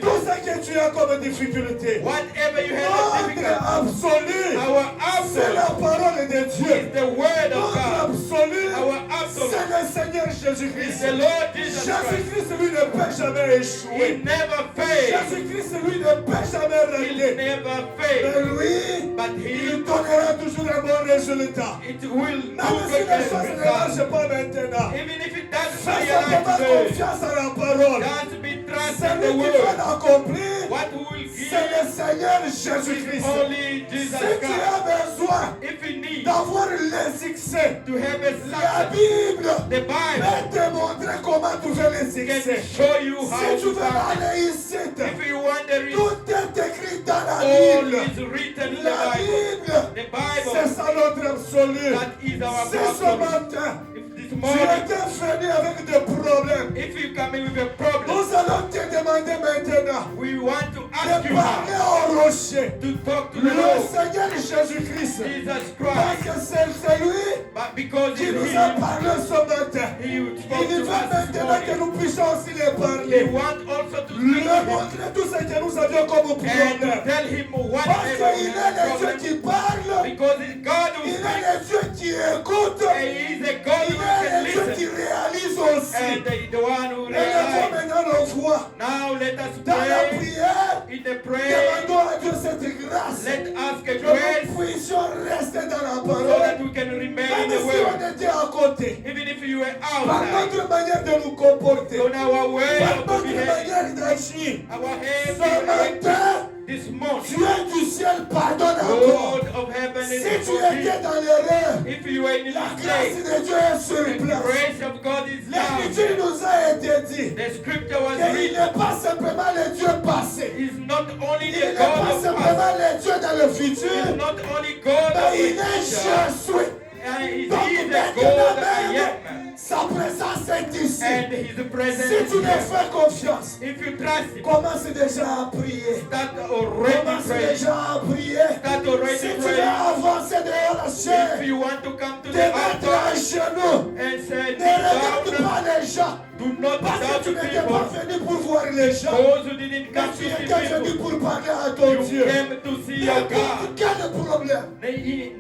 Speaker 4: Tout ce que tu as comme difficulté,
Speaker 3: Whatever you have a
Speaker 4: notre
Speaker 3: difficult,
Speaker 4: absolu,
Speaker 3: our
Speaker 4: c'est la
Speaker 3: absolute
Speaker 4: parole de
Speaker 3: is
Speaker 4: Dieu.
Speaker 3: the word of
Speaker 4: Notre
Speaker 3: God.
Speaker 4: absolu,
Speaker 3: Our
Speaker 4: c'est
Speaker 3: absolute
Speaker 4: le Seigneur
Speaker 3: is
Speaker 4: Jésus-Christ.
Speaker 3: the Lord Jesus Christ.
Speaker 4: Jésus-Christ, lui, ne peut jamais
Speaker 3: He
Speaker 4: échouer.
Speaker 3: never fails.
Speaker 4: Jésus-Christ, lui, ne peut jamais
Speaker 3: He
Speaker 4: rater.
Speaker 3: never
Speaker 4: Mais
Speaker 3: fails.
Speaker 4: lui,
Speaker 3: But
Speaker 4: il
Speaker 3: He,
Speaker 4: donnera toujours un bon résultat.
Speaker 3: it will do
Speaker 4: Même si
Speaker 3: good
Speaker 4: les choses ne marchent
Speaker 3: results.
Speaker 4: pas maintenant,
Speaker 3: Even if it doesn't
Speaker 4: fais
Speaker 3: realize
Speaker 4: simplement
Speaker 3: today,
Speaker 4: confiance à la parole.
Speaker 3: just be trust in
Speaker 4: Celui
Speaker 3: the
Speaker 4: qui va
Speaker 3: word.
Speaker 4: l'accomplir,
Speaker 3: What will
Speaker 4: c'est le
Speaker 3: give
Speaker 4: Seigneur
Speaker 3: is
Speaker 4: Jésus-Christ.
Speaker 3: only
Speaker 4: Si
Speaker 3: Jesus
Speaker 4: tu
Speaker 3: Christ.
Speaker 4: as besoin
Speaker 3: If you need
Speaker 4: d'avoir le succès,
Speaker 3: to have a
Speaker 4: la
Speaker 3: success,
Speaker 4: Bible
Speaker 3: the Bible
Speaker 4: peut te montrer comment trouver le
Speaker 3: can
Speaker 4: succès.
Speaker 3: show you how
Speaker 4: Si tu
Speaker 3: to
Speaker 4: veux
Speaker 3: find it.
Speaker 4: aller ici,
Speaker 3: If you want the reason,
Speaker 4: tout est écrit dans la
Speaker 3: all
Speaker 4: Bible.
Speaker 3: is written in the
Speaker 4: La
Speaker 3: Bible.
Speaker 4: Bible,
Speaker 3: The
Speaker 4: c'est
Speaker 3: Bible,
Speaker 4: ça notre absolu.
Speaker 3: that is our
Speaker 4: Si ce
Speaker 3: absolute.
Speaker 4: matin,
Speaker 3: If this
Speaker 4: tu
Speaker 3: morning,
Speaker 4: étais venu avec des problèmes,
Speaker 3: if you come in with a problem,
Speaker 4: nous allons te demander maintenant
Speaker 3: we want to
Speaker 4: de
Speaker 3: ask you
Speaker 4: parler
Speaker 3: how
Speaker 4: au rocher.
Speaker 3: to talk to the
Speaker 4: Le
Speaker 3: Lord,
Speaker 4: Seigneur Jésus-Christ.
Speaker 3: Jesus
Speaker 4: Parce
Speaker 3: Christ.
Speaker 4: que c'est lui
Speaker 3: But because
Speaker 4: qui
Speaker 3: He
Speaker 4: nous a
Speaker 3: will,
Speaker 4: parlé ce matin.
Speaker 3: He spoke
Speaker 4: Il
Speaker 3: to
Speaker 4: veut
Speaker 3: us this
Speaker 4: maintenant que
Speaker 3: morning.
Speaker 4: nous puissions aussi les
Speaker 3: He
Speaker 4: parler.
Speaker 3: wants also to
Speaker 4: Lui
Speaker 3: speak to him
Speaker 4: montrer tout ce que nous avions comme
Speaker 3: and
Speaker 4: problème.
Speaker 3: tell him
Speaker 4: Parce
Speaker 3: whatever
Speaker 4: qu'il
Speaker 3: we
Speaker 4: est
Speaker 3: have
Speaker 4: le Dieu
Speaker 3: problem.
Speaker 4: qui parle.
Speaker 3: Because it's God who
Speaker 4: Il est
Speaker 3: speaks
Speaker 4: le Dieu qui écoute.
Speaker 3: and He is a God
Speaker 4: Il
Speaker 3: who
Speaker 4: est
Speaker 3: can
Speaker 4: le Dieu qui
Speaker 3: listen
Speaker 4: réalise aussi.
Speaker 3: and the one who
Speaker 4: Et la fois
Speaker 3: realizes.
Speaker 4: maintenant, on voit
Speaker 3: Now let us
Speaker 4: dans la
Speaker 3: pray
Speaker 4: prière,
Speaker 3: in the prayer.
Speaker 4: demandons à Dieu cette grâce.
Speaker 3: Let's ask a
Speaker 4: Que
Speaker 3: grace
Speaker 4: nous puissions rester dans la
Speaker 3: so that
Speaker 4: parole.
Speaker 3: we can remain
Speaker 4: Même
Speaker 3: in the
Speaker 4: si
Speaker 3: word.
Speaker 4: on était à côté.
Speaker 3: Even if you were
Speaker 4: Par
Speaker 3: outside,
Speaker 4: notre manière de nous comporter.
Speaker 3: on our way
Speaker 4: Par
Speaker 3: of
Speaker 4: notre
Speaker 3: behaving,
Speaker 4: manière d'agir.
Speaker 3: our
Speaker 4: Ce
Speaker 3: hands
Speaker 4: matin,
Speaker 3: this morning,
Speaker 4: Dieu du ciel pardonne encore.
Speaker 3: Lord of heaven
Speaker 4: Si
Speaker 3: is
Speaker 4: tu étais dans l'erreur,
Speaker 3: if you were in
Speaker 4: la
Speaker 3: this
Speaker 4: grâce
Speaker 3: place,
Speaker 4: de Dieu est sur
Speaker 3: the
Speaker 4: place.
Speaker 3: grace of God is
Speaker 4: L'Écriture
Speaker 3: down.
Speaker 4: nous a été dit
Speaker 3: The scripture was
Speaker 4: qu'il
Speaker 3: written.
Speaker 4: n'est pas simplement le Dieu passé.
Speaker 3: Is not only
Speaker 4: Il
Speaker 3: the
Speaker 4: n'est
Speaker 3: God
Speaker 4: pas
Speaker 3: of past,
Speaker 4: simplement le Dieu dans le
Speaker 3: is
Speaker 4: futur,
Speaker 3: not only God of
Speaker 4: mais
Speaker 3: the
Speaker 4: il est
Speaker 3: future,
Speaker 4: Jésus.
Speaker 3: and He
Speaker 4: Donc
Speaker 3: is the
Speaker 4: maintenant
Speaker 3: God I
Speaker 4: même,
Speaker 3: am,
Speaker 4: sa présence est ici.
Speaker 3: and His presence
Speaker 4: Si
Speaker 3: is
Speaker 4: tu me
Speaker 3: here.
Speaker 4: fais confiance,
Speaker 3: If you trust Him,
Speaker 4: commence déjà à prier.
Speaker 3: start already
Speaker 4: Commence
Speaker 3: praying.
Speaker 4: déjà à prier.
Speaker 3: Start
Speaker 4: Si
Speaker 3: already
Speaker 4: tu veux
Speaker 3: praying.
Speaker 4: avancer dehors la
Speaker 3: If
Speaker 4: chair,
Speaker 3: you want to come to
Speaker 4: te
Speaker 3: the
Speaker 4: mettre à
Speaker 3: altar
Speaker 4: genoux.
Speaker 3: and say,
Speaker 4: Ne regarde
Speaker 3: "Kneel
Speaker 4: pas
Speaker 3: down,"
Speaker 4: les gens.
Speaker 3: do not
Speaker 4: Parce que
Speaker 3: doubt
Speaker 4: tu
Speaker 3: the
Speaker 4: n'étais pas
Speaker 3: people.
Speaker 4: venu pour voir les gens.
Speaker 3: Those who didn't
Speaker 4: Mais
Speaker 3: come
Speaker 4: tu
Speaker 3: to see
Speaker 4: étais venu
Speaker 3: people,
Speaker 4: pour parler à ton
Speaker 3: you
Speaker 4: Dieu.
Speaker 3: came to see your
Speaker 4: N'importe
Speaker 3: God.
Speaker 4: quel problème,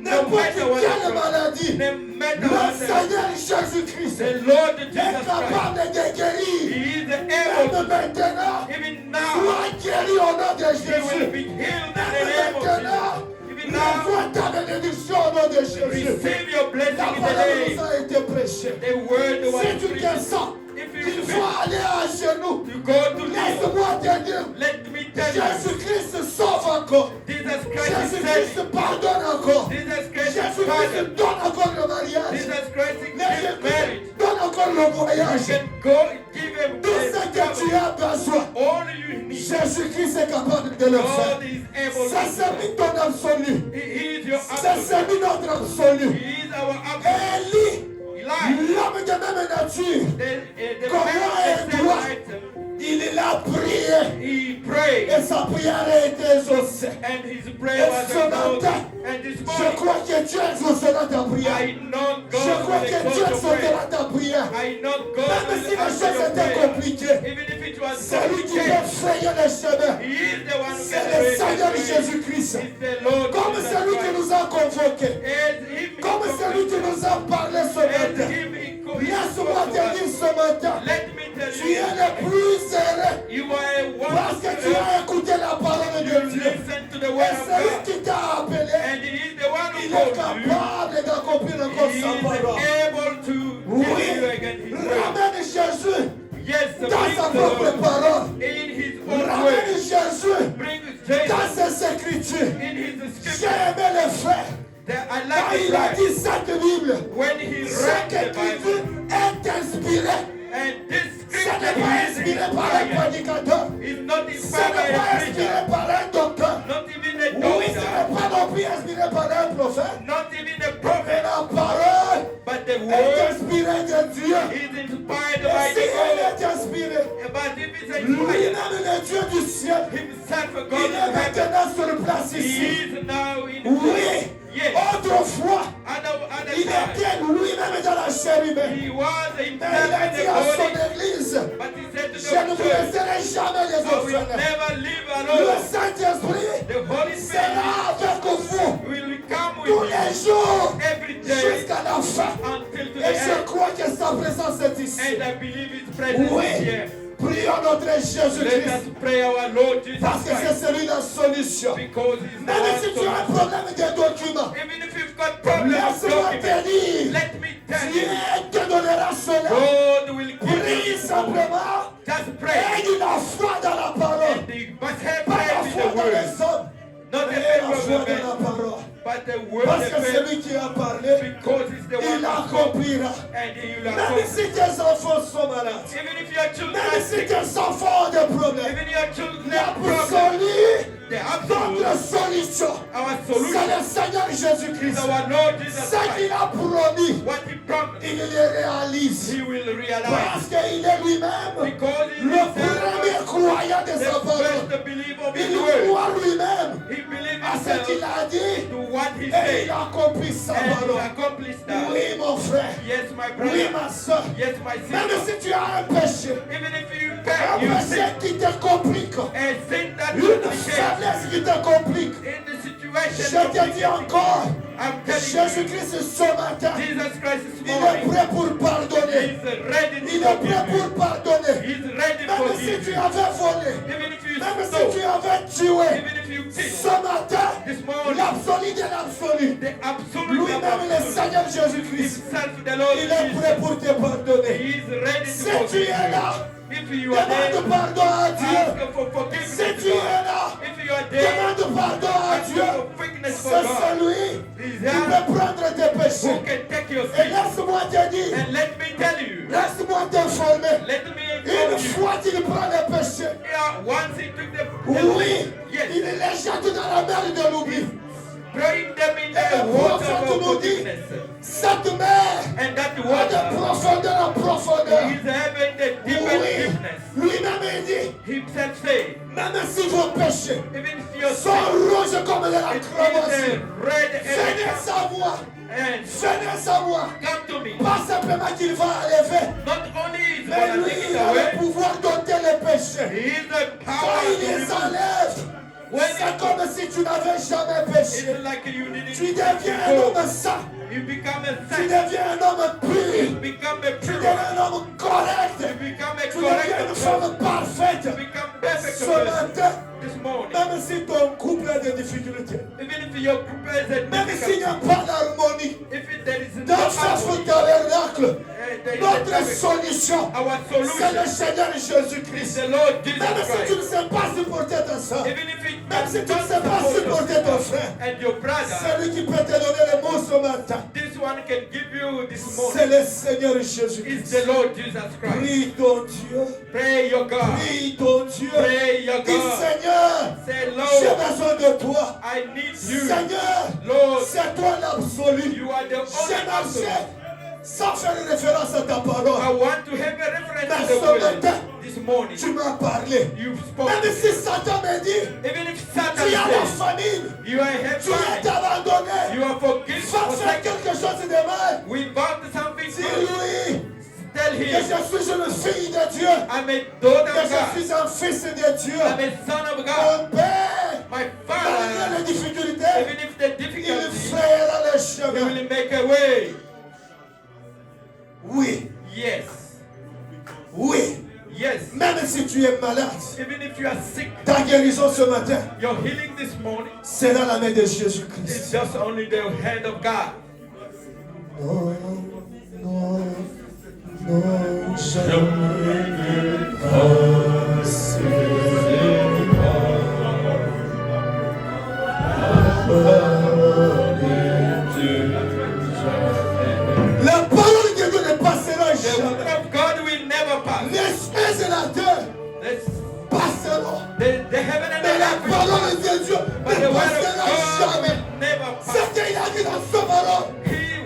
Speaker 3: No
Speaker 4: n'importe
Speaker 3: matter what
Speaker 4: quelle
Speaker 3: the problem,
Speaker 4: maladie,
Speaker 3: no matter
Speaker 4: le
Speaker 3: what the
Speaker 4: Seigneur Jésus-Christ
Speaker 3: the Lord
Speaker 4: est
Speaker 3: Jesus Christ,
Speaker 4: capable de guérir.
Speaker 3: He is
Speaker 4: Même
Speaker 3: able to,
Speaker 4: maintenant,
Speaker 3: even
Speaker 4: tu
Speaker 3: now,
Speaker 4: as guéri au nom de
Speaker 3: He will
Speaker 4: Jésus.
Speaker 3: be healed in the
Speaker 4: Même
Speaker 3: name of
Speaker 4: maintenant,
Speaker 3: Jesus. Even now,
Speaker 4: reçois ta bénédiction au nom de Jésus.
Speaker 3: receive your
Speaker 4: La
Speaker 3: blessing in the
Speaker 4: parole
Speaker 3: name.
Speaker 4: nous a été prêchée.
Speaker 3: The word was
Speaker 4: Si tu te
Speaker 3: preached.
Speaker 4: sens
Speaker 3: If
Speaker 4: qu'il
Speaker 3: you
Speaker 4: faut
Speaker 3: feel
Speaker 4: aller à genoux,
Speaker 3: you go to kneel,
Speaker 4: laisse-moi te dire,
Speaker 3: let me tell you,
Speaker 4: Jésus-Christ sauve encore.
Speaker 3: Jesus Christ is saving.
Speaker 4: Jésus-Christ pardonne encore.
Speaker 3: Jesus Christ is
Speaker 4: Jésus-Christ
Speaker 3: pardon.
Speaker 4: donne encore le mariage.
Speaker 3: Jesus Christ is
Speaker 4: Jésus-Christ
Speaker 3: married.
Speaker 4: donne encore le
Speaker 3: You
Speaker 4: voyage.
Speaker 3: can go give them
Speaker 1: Tout ce que tu as besoin,
Speaker 3: all you need.
Speaker 1: Jésus-Christ est capable de le faire.
Speaker 3: God is able
Speaker 1: Ça,
Speaker 3: to
Speaker 1: c'est mis ton absolu.
Speaker 3: He is your
Speaker 1: Ça,
Speaker 3: absolute.
Speaker 1: c'est mis notre absolu.
Speaker 3: He is our absolute.
Speaker 1: Élie,
Speaker 3: Life.
Speaker 1: l'homme de même nature,
Speaker 3: The
Speaker 1: Comment
Speaker 3: man
Speaker 1: est droit?
Speaker 3: item,
Speaker 1: il a prié
Speaker 3: he prayed.
Speaker 1: et sa prière a été exaucée.
Speaker 3: And his prayer was
Speaker 1: Et ce
Speaker 3: exalted.
Speaker 1: matin,
Speaker 3: And this
Speaker 1: Je
Speaker 3: morning,
Speaker 1: crois que Dieu exaucera ta prière.
Speaker 3: I know
Speaker 1: Je
Speaker 3: God
Speaker 1: crois
Speaker 3: will
Speaker 1: que Dieu
Speaker 3: exalt your prayer.
Speaker 1: exaucera ta prière.
Speaker 3: I know God
Speaker 1: Même si
Speaker 3: will
Speaker 1: les
Speaker 3: answer
Speaker 1: choses
Speaker 3: your
Speaker 1: étaient
Speaker 3: prayer.
Speaker 1: compliquées,
Speaker 3: Even if it was
Speaker 1: c'est lui qui
Speaker 3: complicated,
Speaker 1: peut frayer les chemins.
Speaker 3: He is the one who
Speaker 1: C'est
Speaker 3: can
Speaker 1: le
Speaker 3: raise
Speaker 1: Seigneur
Speaker 3: the
Speaker 1: Jésus-Christ.
Speaker 3: He's the Lord
Speaker 1: Comme
Speaker 3: Jesus
Speaker 1: celui qui
Speaker 3: Christ.
Speaker 1: nous a convoqués.
Speaker 3: As him he
Speaker 1: Comme celui qui nous a parlé ce
Speaker 3: As
Speaker 1: matin.
Speaker 3: him he
Speaker 1: Laisse-moi te dire ce matin.
Speaker 3: Let me tell
Speaker 1: Tu es
Speaker 3: you,
Speaker 1: le plus heureux
Speaker 3: you are a
Speaker 1: parce que tu as écouté la parole
Speaker 3: You
Speaker 1: de Dieu.
Speaker 3: listen to the
Speaker 1: Et
Speaker 3: word of
Speaker 1: celui
Speaker 3: God.
Speaker 1: qui t'a appelé,
Speaker 3: And he is the one who
Speaker 1: il est
Speaker 3: called you.
Speaker 1: capable d'accomplir encore
Speaker 3: He
Speaker 1: sa
Speaker 3: is
Speaker 1: parole.
Speaker 3: able to
Speaker 1: Oui,
Speaker 3: give you again his word.
Speaker 1: ramène Jésus
Speaker 3: Yes,
Speaker 1: dans
Speaker 3: bring
Speaker 1: sa
Speaker 3: the
Speaker 1: propre
Speaker 3: Lord
Speaker 1: parole.
Speaker 3: in his own
Speaker 1: Ramène
Speaker 3: way.
Speaker 1: Jésus
Speaker 3: Bring
Speaker 1: dans
Speaker 3: Jesus
Speaker 1: ses écritures.
Speaker 3: in his
Speaker 1: J'ai
Speaker 3: scripture.
Speaker 1: aimé le frère.
Speaker 3: That I
Speaker 1: Quand
Speaker 3: like
Speaker 1: il a
Speaker 3: the
Speaker 1: dit cette Bible,
Speaker 3: when he
Speaker 1: chaque
Speaker 3: read the
Speaker 1: écriture
Speaker 3: Bible.
Speaker 1: est inspirée.
Speaker 3: And this
Speaker 1: Ce
Speaker 3: scripture
Speaker 1: n'est pas
Speaker 3: is
Speaker 1: inspiré par un
Speaker 3: inspired.
Speaker 1: prédicateur.
Speaker 3: It's not
Speaker 1: Ce
Speaker 3: inspired
Speaker 1: n'est
Speaker 3: by
Speaker 1: pas
Speaker 3: a
Speaker 1: inspiré
Speaker 3: preacher.
Speaker 1: par un docteur.
Speaker 3: Not even a
Speaker 1: Oui, ce n'est
Speaker 3: doctor.
Speaker 1: pas non plus inspiré par un prophète.
Speaker 3: Not even a
Speaker 1: Mais
Speaker 3: prophet.
Speaker 1: la parole
Speaker 3: But the
Speaker 1: est
Speaker 3: word
Speaker 1: inspirée de Dieu.
Speaker 3: is inspired
Speaker 1: Et
Speaker 3: by
Speaker 1: si
Speaker 3: the
Speaker 1: elle
Speaker 3: God.
Speaker 1: est inspirée,
Speaker 3: But if it's inspired,
Speaker 1: lui-même le Dieu du ciel,
Speaker 3: himself a
Speaker 1: il
Speaker 3: God in
Speaker 1: est
Speaker 3: heaven.
Speaker 1: maintenant sur place
Speaker 3: He
Speaker 1: ici.
Speaker 3: is now in
Speaker 1: Oui,
Speaker 3: Yes.
Speaker 1: autrefois,
Speaker 3: Other
Speaker 1: il
Speaker 3: time,
Speaker 1: était lui-même dans la chair humaine.
Speaker 3: he was
Speaker 1: Mais il
Speaker 3: himself
Speaker 1: a
Speaker 3: in
Speaker 1: dit
Speaker 3: the
Speaker 1: à son
Speaker 3: body.
Speaker 1: église,
Speaker 3: But he said to
Speaker 1: je ne
Speaker 3: the
Speaker 1: vous
Speaker 3: church,
Speaker 1: laisserai jamais les
Speaker 3: I will
Speaker 1: orphelins.
Speaker 3: never leave
Speaker 1: Le
Speaker 3: alone.
Speaker 1: Saint-Esprit
Speaker 3: The Holy
Speaker 1: sera
Speaker 3: Spirit
Speaker 1: avec vous
Speaker 3: will come
Speaker 1: tous
Speaker 3: with
Speaker 1: les
Speaker 3: you
Speaker 1: jours
Speaker 3: every day
Speaker 1: jusqu'à la fin.
Speaker 3: until to
Speaker 1: Et
Speaker 3: the
Speaker 1: je
Speaker 3: end.
Speaker 1: crois que sa présence est ici.
Speaker 3: And I believe his presence is
Speaker 1: Oui,
Speaker 3: here.
Speaker 1: prions notre
Speaker 3: Let us
Speaker 1: Jésus-Christ
Speaker 3: pray our Lord Jesus
Speaker 1: parce que c'est
Speaker 3: Christ.
Speaker 1: celui la solution.
Speaker 3: Because he's the
Speaker 1: Même
Speaker 3: one
Speaker 1: si tu as un
Speaker 3: solution.
Speaker 1: problème de documents,
Speaker 3: Even if you've got problems with
Speaker 1: laisse-moi te
Speaker 3: documents,
Speaker 1: dire,
Speaker 3: let me tell
Speaker 1: Dieu
Speaker 3: you,
Speaker 1: te donnera cela.
Speaker 3: God will give
Speaker 1: Prie
Speaker 3: you
Speaker 1: simplement.
Speaker 3: just pray.
Speaker 1: Aie la foi dans la parole.
Speaker 3: And you must have
Speaker 1: Pas la
Speaker 3: faith in
Speaker 1: foi
Speaker 3: the
Speaker 1: dans
Speaker 3: word.
Speaker 1: les hommes.
Speaker 3: Not the
Speaker 1: Mais
Speaker 3: faith
Speaker 1: la
Speaker 3: of
Speaker 1: foi
Speaker 3: the
Speaker 1: dans la
Speaker 3: man,
Speaker 1: parole.
Speaker 3: but the word
Speaker 1: Parce
Speaker 3: of
Speaker 1: que
Speaker 3: faith.
Speaker 1: celui qui a parlé,
Speaker 3: Because he's the one
Speaker 1: il
Speaker 3: who spoke
Speaker 1: accomplira.
Speaker 3: and he will
Speaker 1: Même
Speaker 3: accomplish.
Speaker 1: si tes enfants sont malades,
Speaker 3: Even if your children
Speaker 1: même
Speaker 3: are
Speaker 1: si
Speaker 3: sick,
Speaker 1: tes enfants ont des problèmes,
Speaker 3: even your children have problems,
Speaker 1: l'absolu,
Speaker 3: the absolute,
Speaker 1: notre solution,
Speaker 3: our
Speaker 1: c'est
Speaker 3: solution
Speaker 1: le Seigneur
Speaker 3: is
Speaker 1: Jésus-Christ.
Speaker 3: our Lord Jesus
Speaker 1: Ce qu'il
Speaker 3: Christ.
Speaker 1: a promis,
Speaker 3: What he promised,
Speaker 1: il le réalise.
Speaker 3: he will realize.
Speaker 1: Parce qu'il est lui-même
Speaker 3: Because he
Speaker 1: le premier
Speaker 3: himself
Speaker 1: croyant de
Speaker 3: the
Speaker 1: sa parole.
Speaker 3: first believer of
Speaker 1: Il
Speaker 3: his word.
Speaker 1: croit lui-même
Speaker 3: He believed
Speaker 1: à ce
Speaker 3: himself
Speaker 1: qu'il a dit
Speaker 3: to what he
Speaker 1: et
Speaker 3: said.
Speaker 1: il accomplit sa
Speaker 3: And he
Speaker 1: parole.
Speaker 3: accomplished that.
Speaker 1: Oui, mon frère.
Speaker 3: Yes, my
Speaker 1: Oui,
Speaker 3: brother.
Speaker 1: ma soeur.
Speaker 3: Yes, my
Speaker 1: Même
Speaker 3: sister.
Speaker 1: si tu as un péché,
Speaker 3: Even if you
Speaker 1: un
Speaker 3: pay, you
Speaker 1: péché
Speaker 3: sin.
Speaker 1: qui te complique,
Speaker 3: And sin that
Speaker 1: une
Speaker 3: complicates.
Speaker 1: faiblesse qui te complique,
Speaker 3: In the
Speaker 1: je
Speaker 3: situation,
Speaker 1: te dis encore,
Speaker 3: I'm telling you,
Speaker 1: Jésus-Christ ce matin,
Speaker 3: Jesus Christ this
Speaker 1: il est
Speaker 3: morning,
Speaker 1: prêt pour pardonner.
Speaker 3: He's ready
Speaker 1: Il
Speaker 3: to
Speaker 1: est prêt
Speaker 3: forgive
Speaker 1: pour
Speaker 3: you.
Speaker 1: pardonner.
Speaker 3: He's ready to
Speaker 1: Même si
Speaker 3: forgive
Speaker 1: tu
Speaker 3: you.
Speaker 1: avais volé,
Speaker 3: Even if you
Speaker 1: même si
Speaker 3: stole,
Speaker 1: tu avais tué,
Speaker 3: even if you
Speaker 1: ce
Speaker 3: cheat,
Speaker 1: matin,
Speaker 3: this morning,
Speaker 1: l'absolu de l'absolu,
Speaker 3: the absolute
Speaker 1: lui-même le
Speaker 3: absolute,
Speaker 1: Seigneur Jésus-Christ,
Speaker 3: himself, the Lord
Speaker 1: il est prêt
Speaker 3: Jesus,
Speaker 1: pour te pardonner.
Speaker 3: He is ready to
Speaker 1: Si tu
Speaker 3: forgive
Speaker 1: es là,
Speaker 3: you. If you are there,
Speaker 1: demande pardon à Dieu.
Speaker 3: ask for forgiveness
Speaker 1: Si
Speaker 3: to
Speaker 1: tu es
Speaker 3: God.
Speaker 1: là,
Speaker 3: If you are there,
Speaker 1: demande pardon à
Speaker 3: ask
Speaker 1: Dieu.
Speaker 3: for forgiveness for
Speaker 1: C'est
Speaker 3: God.
Speaker 1: celui
Speaker 3: He's
Speaker 1: qui
Speaker 3: there
Speaker 1: peut prendre tes
Speaker 3: who
Speaker 1: péchés.
Speaker 3: can take your
Speaker 1: Et
Speaker 3: sin.
Speaker 1: laisse-moi te dire,
Speaker 3: And let me tell you,
Speaker 1: laisse-moi t'informer.
Speaker 3: let me
Speaker 1: Une
Speaker 3: inform you.
Speaker 1: fois qu'il prend les péchés,
Speaker 3: Yeah, once he took the
Speaker 1: oui,
Speaker 3: yes,
Speaker 1: il les jette dans la mer de l'oubli.
Speaker 3: throwing them in
Speaker 1: Et
Speaker 3: the
Speaker 1: le
Speaker 3: water
Speaker 1: prophète
Speaker 3: of
Speaker 1: nous dit,
Speaker 3: forgiveness.
Speaker 1: cette mer
Speaker 3: And that
Speaker 1: a de
Speaker 3: water
Speaker 1: profondeur en profondeur.
Speaker 3: is having the deepest
Speaker 1: Oui,
Speaker 3: deepness.
Speaker 1: lui-même il dit,
Speaker 3: Himself said,
Speaker 1: même si vos péchés
Speaker 3: even if your
Speaker 1: sont
Speaker 3: sin
Speaker 1: rouges comme de la
Speaker 3: is
Speaker 1: cramoisie,
Speaker 3: red
Speaker 1: venez
Speaker 3: and
Speaker 1: savoir,
Speaker 3: and
Speaker 1: venez savoir,
Speaker 3: come to me.
Speaker 1: pas simplement qu'il va enlever,
Speaker 3: Not only is
Speaker 1: mais
Speaker 3: gonna
Speaker 1: lui
Speaker 3: take
Speaker 1: il
Speaker 3: it
Speaker 1: a
Speaker 3: away,
Speaker 1: le pouvoir d'ôter les péchés.
Speaker 3: he is the
Speaker 1: Quand
Speaker 3: power
Speaker 1: il
Speaker 3: to
Speaker 1: les
Speaker 3: remove.
Speaker 1: enlève, c'est comme si tu n'avais jamais péché.
Speaker 3: It's like you didn't
Speaker 1: Tu deviens un homme saint,
Speaker 3: You become a
Speaker 1: tu
Speaker 3: saint.
Speaker 1: deviens un homme
Speaker 3: You
Speaker 1: pur,
Speaker 3: become a
Speaker 1: tu
Speaker 3: pure.
Speaker 1: deviens un homme correct,
Speaker 3: You become a
Speaker 1: tu deviens une
Speaker 3: correct
Speaker 1: femme
Speaker 3: person.
Speaker 1: parfaite.
Speaker 3: You become perfect
Speaker 1: Ce
Speaker 3: person.
Speaker 1: matin,
Speaker 3: This morning,
Speaker 1: même si ton couple a des difficultés,
Speaker 3: even if your group is a
Speaker 1: même s'il n'y a
Speaker 3: difficult,
Speaker 1: pas d'harmonie,
Speaker 3: there is no
Speaker 1: dans ce
Speaker 3: harmony,
Speaker 1: tabernacle,
Speaker 3: there is
Speaker 1: notre
Speaker 3: a
Speaker 1: solution,
Speaker 3: our
Speaker 1: c'est le
Speaker 3: solution
Speaker 1: Seigneur
Speaker 3: is
Speaker 1: Jésus-Christ.
Speaker 3: the Lord Jesus
Speaker 1: Même si tu ne
Speaker 3: Christ.
Speaker 1: sais pas supporter ta soeur,
Speaker 3: Even if it
Speaker 1: même si tu ne
Speaker 3: doesn't
Speaker 1: sais pas
Speaker 3: support
Speaker 1: supporter ton frère,
Speaker 3: and your brother,
Speaker 1: c'est lui qui peut te donner les mots ce matin.
Speaker 3: this one can give you this
Speaker 4: c'est
Speaker 3: morning
Speaker 4: le Seigneur
Speaker 3: is
Speaker 4: Jésus-Christ.
Speaker 3: the Lord Jesus Christ.
Speaker 4: Prie ton Dieu.
Speaker 3: Pray your God.
Speaker 4: Prie ton Dieu.
Speaker 3: Pray your
Speaker 4: Dis
Speaker 3: God.
Speaker 4: Seigneur,
Speaker 3: Say,
Speaker 4: j'ai
Speaker 3: Lord,
Speaker 4: besoin de toi.
Speaker 3: I need you.
Speaker 4: Seigneur,
Speaker 3: Lord,
Speaker 4: c'est toi l'absolu.
Speaker 3: you are the
Speaker 4: J'ai
Speaker 3: only
Speaker 4: marché
Speaker 3: person.
Speaker 4: sans faire référence à ta
Speaker 3: I
Speaker 4: parole.
Speaker 3: want to have a reference
Speaker 4: Mais
Speaker 3: to the
Speaker 4: ce
Speaker 3: word
Speaker 4: matin,
Speaker 3: this morning.
Speaker 4: tu m'as parlé.
Speaker 3: You spoke.
Speaker 4: Même si Satan me dit,
Speaker 3: Even if Satan
Speaker 4: tu as la
Speaker 3: says
Speaker 4: famine,
Speaker 3: you are a
Speaker 4: tu es
Speaker 3: head
Speaker 4: abandonné,
Speaker 3: you are forgiven,
Speaker 4: va faire quelque chose de mal.
Speaker 3: we bound something good.
Speaker 4: Dis-lui
Speaker 3: Tell
Speaker 4: que
Speaker 3: him,
Speaker 4: je suis une fille de Dieu,
Speaker 3: I'm a daughter
Speaker 4: que
Speaker 3: of God.
Speaker 4: je suis un fils de Dieu.
Speaker 3: I'm a son of God.
Speaker 4: Mon Père,
Speaker 3: My
Speaker 4: malgré
Speaker 3: Father,
Speaker 4: les difficultés,
Speaker 3: even if the
Speaker 4: il
Speaker 3: difficulty,
Speaker 4: fera le
Speaker 3: He
Speaker 4: chemin.
Speaker 3: will make a way.
Speaker 4: Oui,
Speaker 3: Yes.
Speaker 4: oui.
Speaker 3: Yes.
Speaker 4: Même si tu es malade,
Speaker 3: Even if you are sick,
Speaker 4: ta guérison ce matin,
Speaker 3: your healing this morning
Speaker 4: c'est dans la main de
Speaker 3: is
Speaker 4: Jésus-Christ.
Speaker 3: just only the hand of God.
Speaker 4: Non, non, non, jamais dépassé. La parole de Dieu ne passera
Speaker 3: The word
Speaker 4: jamais.
Speaker 3: of God will never pass.
Speaker 4: L'espèce et la terre
Speaker 3: This-
Speaker 4: passeront.
Speaker 3: The heaven and
Speaker 4: Mais
Speaker 3: the
Speaker 4: la
Speaker 3: earth will
Speaker 4: parole
Speaker 3: pass.
Speaker 4: de Dieu
Speaker 3: But
Speaker 4: ne
Speaker 3: the word of
Speaker 4: passera
Speaker 3: God
Speaker 4: jamais.
Speaker 3: will never pass.
Speaker 4: Ce qu'il a dit dans sa parole,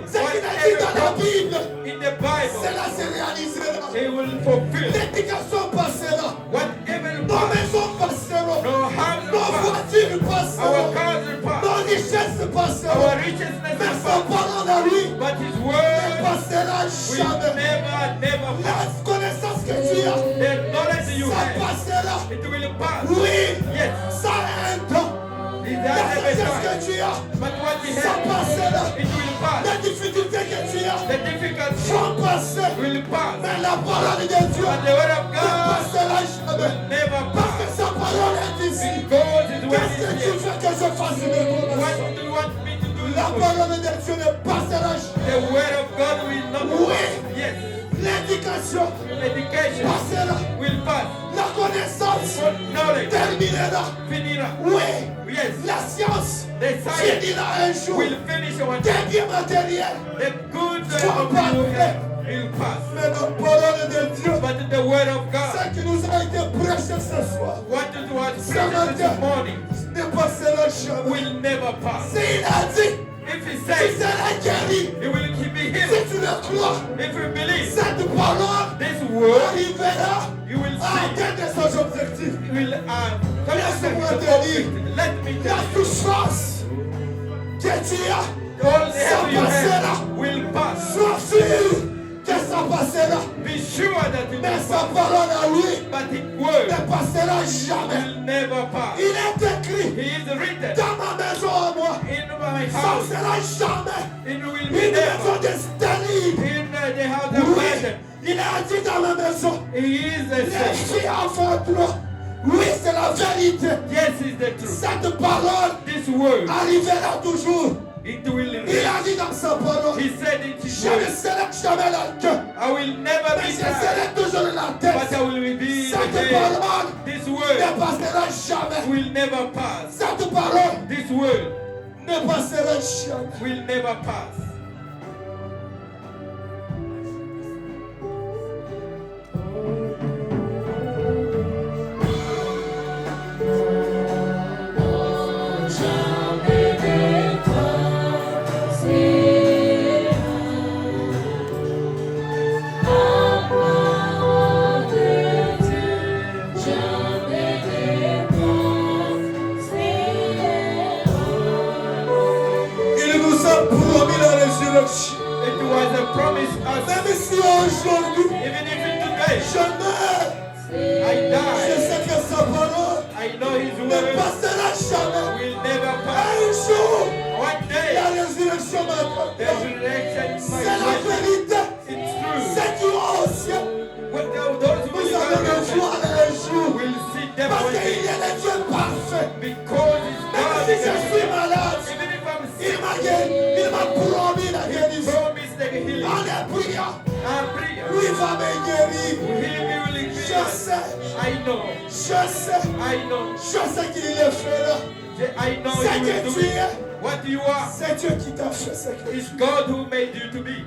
Speaker 4: ce qu'il a dit dans la Bible,
Speaker 3: In the Bible,
Speaker 4: cela se réalisera.
Speaker 3: He will fulfill.
Speaker 4: L'éducation passera.
Speaker 3: Whatever will
Speaker 4: Nos
Speaker 3: pass.
Speaker 4: maisons passeront.
Speaker 3: No house
Speaker 4: Nos
Speaker 3: will pass.
Speaker 4: voitures
Speaker 3: Our
Speaker 4: passeront.
Speaker 3: cars will pass.
Speaker 4: Nos richesses passeront.
Speaker 3: Our riches
Speaker 4: Mais
Speaker 3: will
Speaker 4: sa
Speaker 3: pass.
Speaker 4: parole à lui
Speaker 3: But His
Speaker 4: ne
Speaker 3: word
Speaker 4: passera
Speaker 3: will
Speaker 4: jamais.
Speaker 3: never
Speaker 4: La
Speaker 3: pass.
Speaker 4: connaissance que tu as,
Speaker 3: The knowledge you
Speaker 4: ça
Speaker 3: have,
Speaker 4: passera.
Speaker 3: it will pass.
Speaker 4: Oui,
Speaker 3: Yes.
Speaker 4: ça a un temps.
Speaker 3: It
Speaker 4: La
Speaker 3: has never
Speaker 4: sagesse
Speaker 3: time.
Speaker 4: que tu as,
Speaker 3: But what we
Speaker 4: ça
Speaker 3: have,
Speaker 4: passera.
Speaker 3: it will pass.
Speaker 4: La difficulté que tu as,
Speaker 3: The difficulty
Speaker 4: vont passer.
Speaker 3: will pass.
Speaker 4: Mais la parole de Dieu
Speaker 3: But the word of
Speaker 4: ne
Speaker 3: God
Speaker 4: passera jamais.
Speaker 3: will never
Speaker 4: Parce que
Speaker 3: pass.
Speaker 4: sa parole est ici.
Speaker 3: Because His word
Speaker 4: Qu'est-ce que
Speaker 3: is
Speaker 4: tu
Speaker 3: here.
Speaker 4: veux que je fasse de toi?
Speaker 3: What do you want me to do?
Speaker 4: La
Speaker 3: for you?
Speaker 4: parole de Dieu ne passera jamais.
Speaker 3: The word of God will not
Speaker 4: Oui.
Speaker 3: pass. Yes.
Speaker 4: L'éducation
Speaker 3: Education
Speaker 4: passera.
Speaker 3: will pass.
Speaker 4: La connaissance
Speaker 3: But knowledge
Speaker 4: terminera.
Speaker 3: finira.
Speaker 4: Oui,
Speaker 3: Yes.
Speaker 4: la science
Speaker 3: The science
Speaker 4: finira un jour.
Speaker 3: will finish one
Speaker 4: Des
Speaker 3: day.
Speaker 4: biens matériels.
Speaker 3: The good
Speaker 4: Soit
Speaker 3: of you
Speaker 4: parfait.
Speaker 3: have will pass.
Speaker 4: Mais la parole de Dieu,
Speaker 3: But the word of God,
Speaker 4: ce qui nous a été prêché ce soir,
Speaker 3: what it was
Speaker 4: Ce
Speaker 3: preached
Speaker 4: matin.
Speaker 3: this morning,
Speaker 4: ne passera jamais.
Speaker 3: will never pass.
Speaker 4: S'il a dit,
Speaker 3: If He
Speaker 4: tu
Speaker 3: says
Speaker 4: seras guéri.
Speaker 3: He will keep it
Speaker 4: Si
Speaker 3: healed.
Speaker 4: tu le crois,
Speaker 3: If you believe
Speaker 4: cette parole
Speaker 3: this word,
Speaker 4: arrivera
Speaker 3: you will
Speaker 4: à
Speaker 3: see.
Speaker 4: atteindre ses objectifs.
Speaker 3: It will come
Speaker 4: Laisse-moi
Speaker 3: to
Speaker 4: te
Speaker 3: the
Speaker 4: dire,
Speaker 3: object. Let me
Speaker 4: la
Speaker 3: tell you,
Speaker 4: souffrance que tu as,
Speaker 3: all the
Speaker 4: ça
Speaker 3: help you
Speaker 4: passera.
Speaker 3: have will pass.
Speaker 4: Sois sûr que ça passera.
Speaker 3: Be sure that it
Speaker 4: Mais
Speaker 3: will
Speaker 4: sa
Speaker 3: pass.
Speaker 4: parole à lui
Speaker 3: But His word
Speaker 4: ne passera jamais.
Speaker 3: will never pass.
Speaker 4: Il est écrit
Speaker 3: He is written
Speaker 4: dans ma maison à moi.
Speaker 3: in my
Speaker 4: Ça
Speaker 3: house.
Speaker 4: ne sera jamais
Speaker 3: It will
Speaker 4: une
Speaker 3: be
Speaker 4: maison
Speaker 3: never
Speaker 4: de stérile.
Speaker 3: in the house of
Speaker 4: Oui,
Speaker 3: Adam.
Speaker 4: il a dit dans ma maison,
Speaker 3: He is the
Speaker 4: les
Speaker 3: same.
Speaker 4: filles enfanteront. Oui, c'est la vérité.
Speaker 3: Yes, is the truth.
Speaker 4: Cette parole
Speaker 3: This word,
Speaker 4: arrivera toujours.
Speaker 3: it will
Speaker 4: Il
Speaker 3: reach.
Speaker 4: a dit dans sa parole,
Speaker 3: He said it is
Speaker 4: je ne
Speaker 3: word.
Speaker 4: serai jamais la queue,
Speaker 3: I will never
Speaker 4: mais
Speaker 3: be
Speaker 4: je
Speaker 3: tired,
Speaker 4: serai toujours la
Speaker 3: but
Speaker 4: tête.
Speaker 3: I will be the
Speaker 4: Cette
Speaker 3: head.
Speaker 4: parole
Speaker 3: This
Speaker 4: ne
Speaker 3: word
Speaker 4: passera jamais.
Speaker 3: will never pass.
Speaker 4: Cette parole
Speaker 3: This word
Speaker 4: ne passera jamais.
Speaker 3: will never pass.
Speaker 4: Il nous a promis la résurrection.
Speaker 3: It was a promise us.
Speaker 4: Même si aujourd'hui
Speaker 3: Even if today
Speaker 4: je meurs,
Speaker 3: I
Speaker 4: je
Speaker 3: die,
Speaker 4: sais que sa parole
Speaker 3: I know His
Speaker 4: ne
Speaker 3: word
Speaker 4: passera jamais.
Speaker 3: will never
Speaker 4: Un
Speaker 3: pass.
Speaker 4: jour,
Speaker 3: One day,
Speaker 4: la résurrection
Speaker 3: the
Speaker 4: m'attend.
Speaker 3: resurrection
Speaker 4: C'est la
Speaker 3: might
Speaker 4: vérité.
Speaker 3: It's true.
Speaker 4: Ceux qui vont au ciel,
Speaker 3: Those who
Speaker 4: vous allez le
Speaker 3: believe
Speaker 4: voir un jour.
Speaker 3: will see them
Speaker 4: Parce
Speaker 3: one
Speaker 4: qu'il
Speaker 3: day.
Speaker 4: est le Dieu parfait.
Speaker 3: Because it's
Speaker 4: Même
Speaker 3: God
Speaker 4: si
Speaker 3: is
Speaker 4: je suis malade,
Speaker 3: even if I'm
Speaker 4: il
Speaker 3: sick,
Speaker 4: m'a guéri, il m'a promis la
Speaker 3: He
Speaker 4: guérison.
Speaker 3: promised the healing.
Speaker 4: En les priant,
Speaker 3: And prayer
Speaker 4: lui va me guérir.
Speaker 3: will heal me, will heal
Speaker 4: Je
Speaker 3: me.
Speaker 4: sais,
Speaker 3: I know,
Speaker 4: je sais,
Speaker 3: I know.
Speaker 4: je sais qu'il le fera.
Speaker 3: I know
Speaker 4: Ce
Speaker 3: you will
Speaker 4: que
Speaker 3: do
Speaker 4: tu
Speaker 3: it.
Speaker 4: es,
Speaker 3: What you are
Speaker 4: c'est Dieu qui t'a fait ce que tu es.
Speaker 3: is God who made you to be.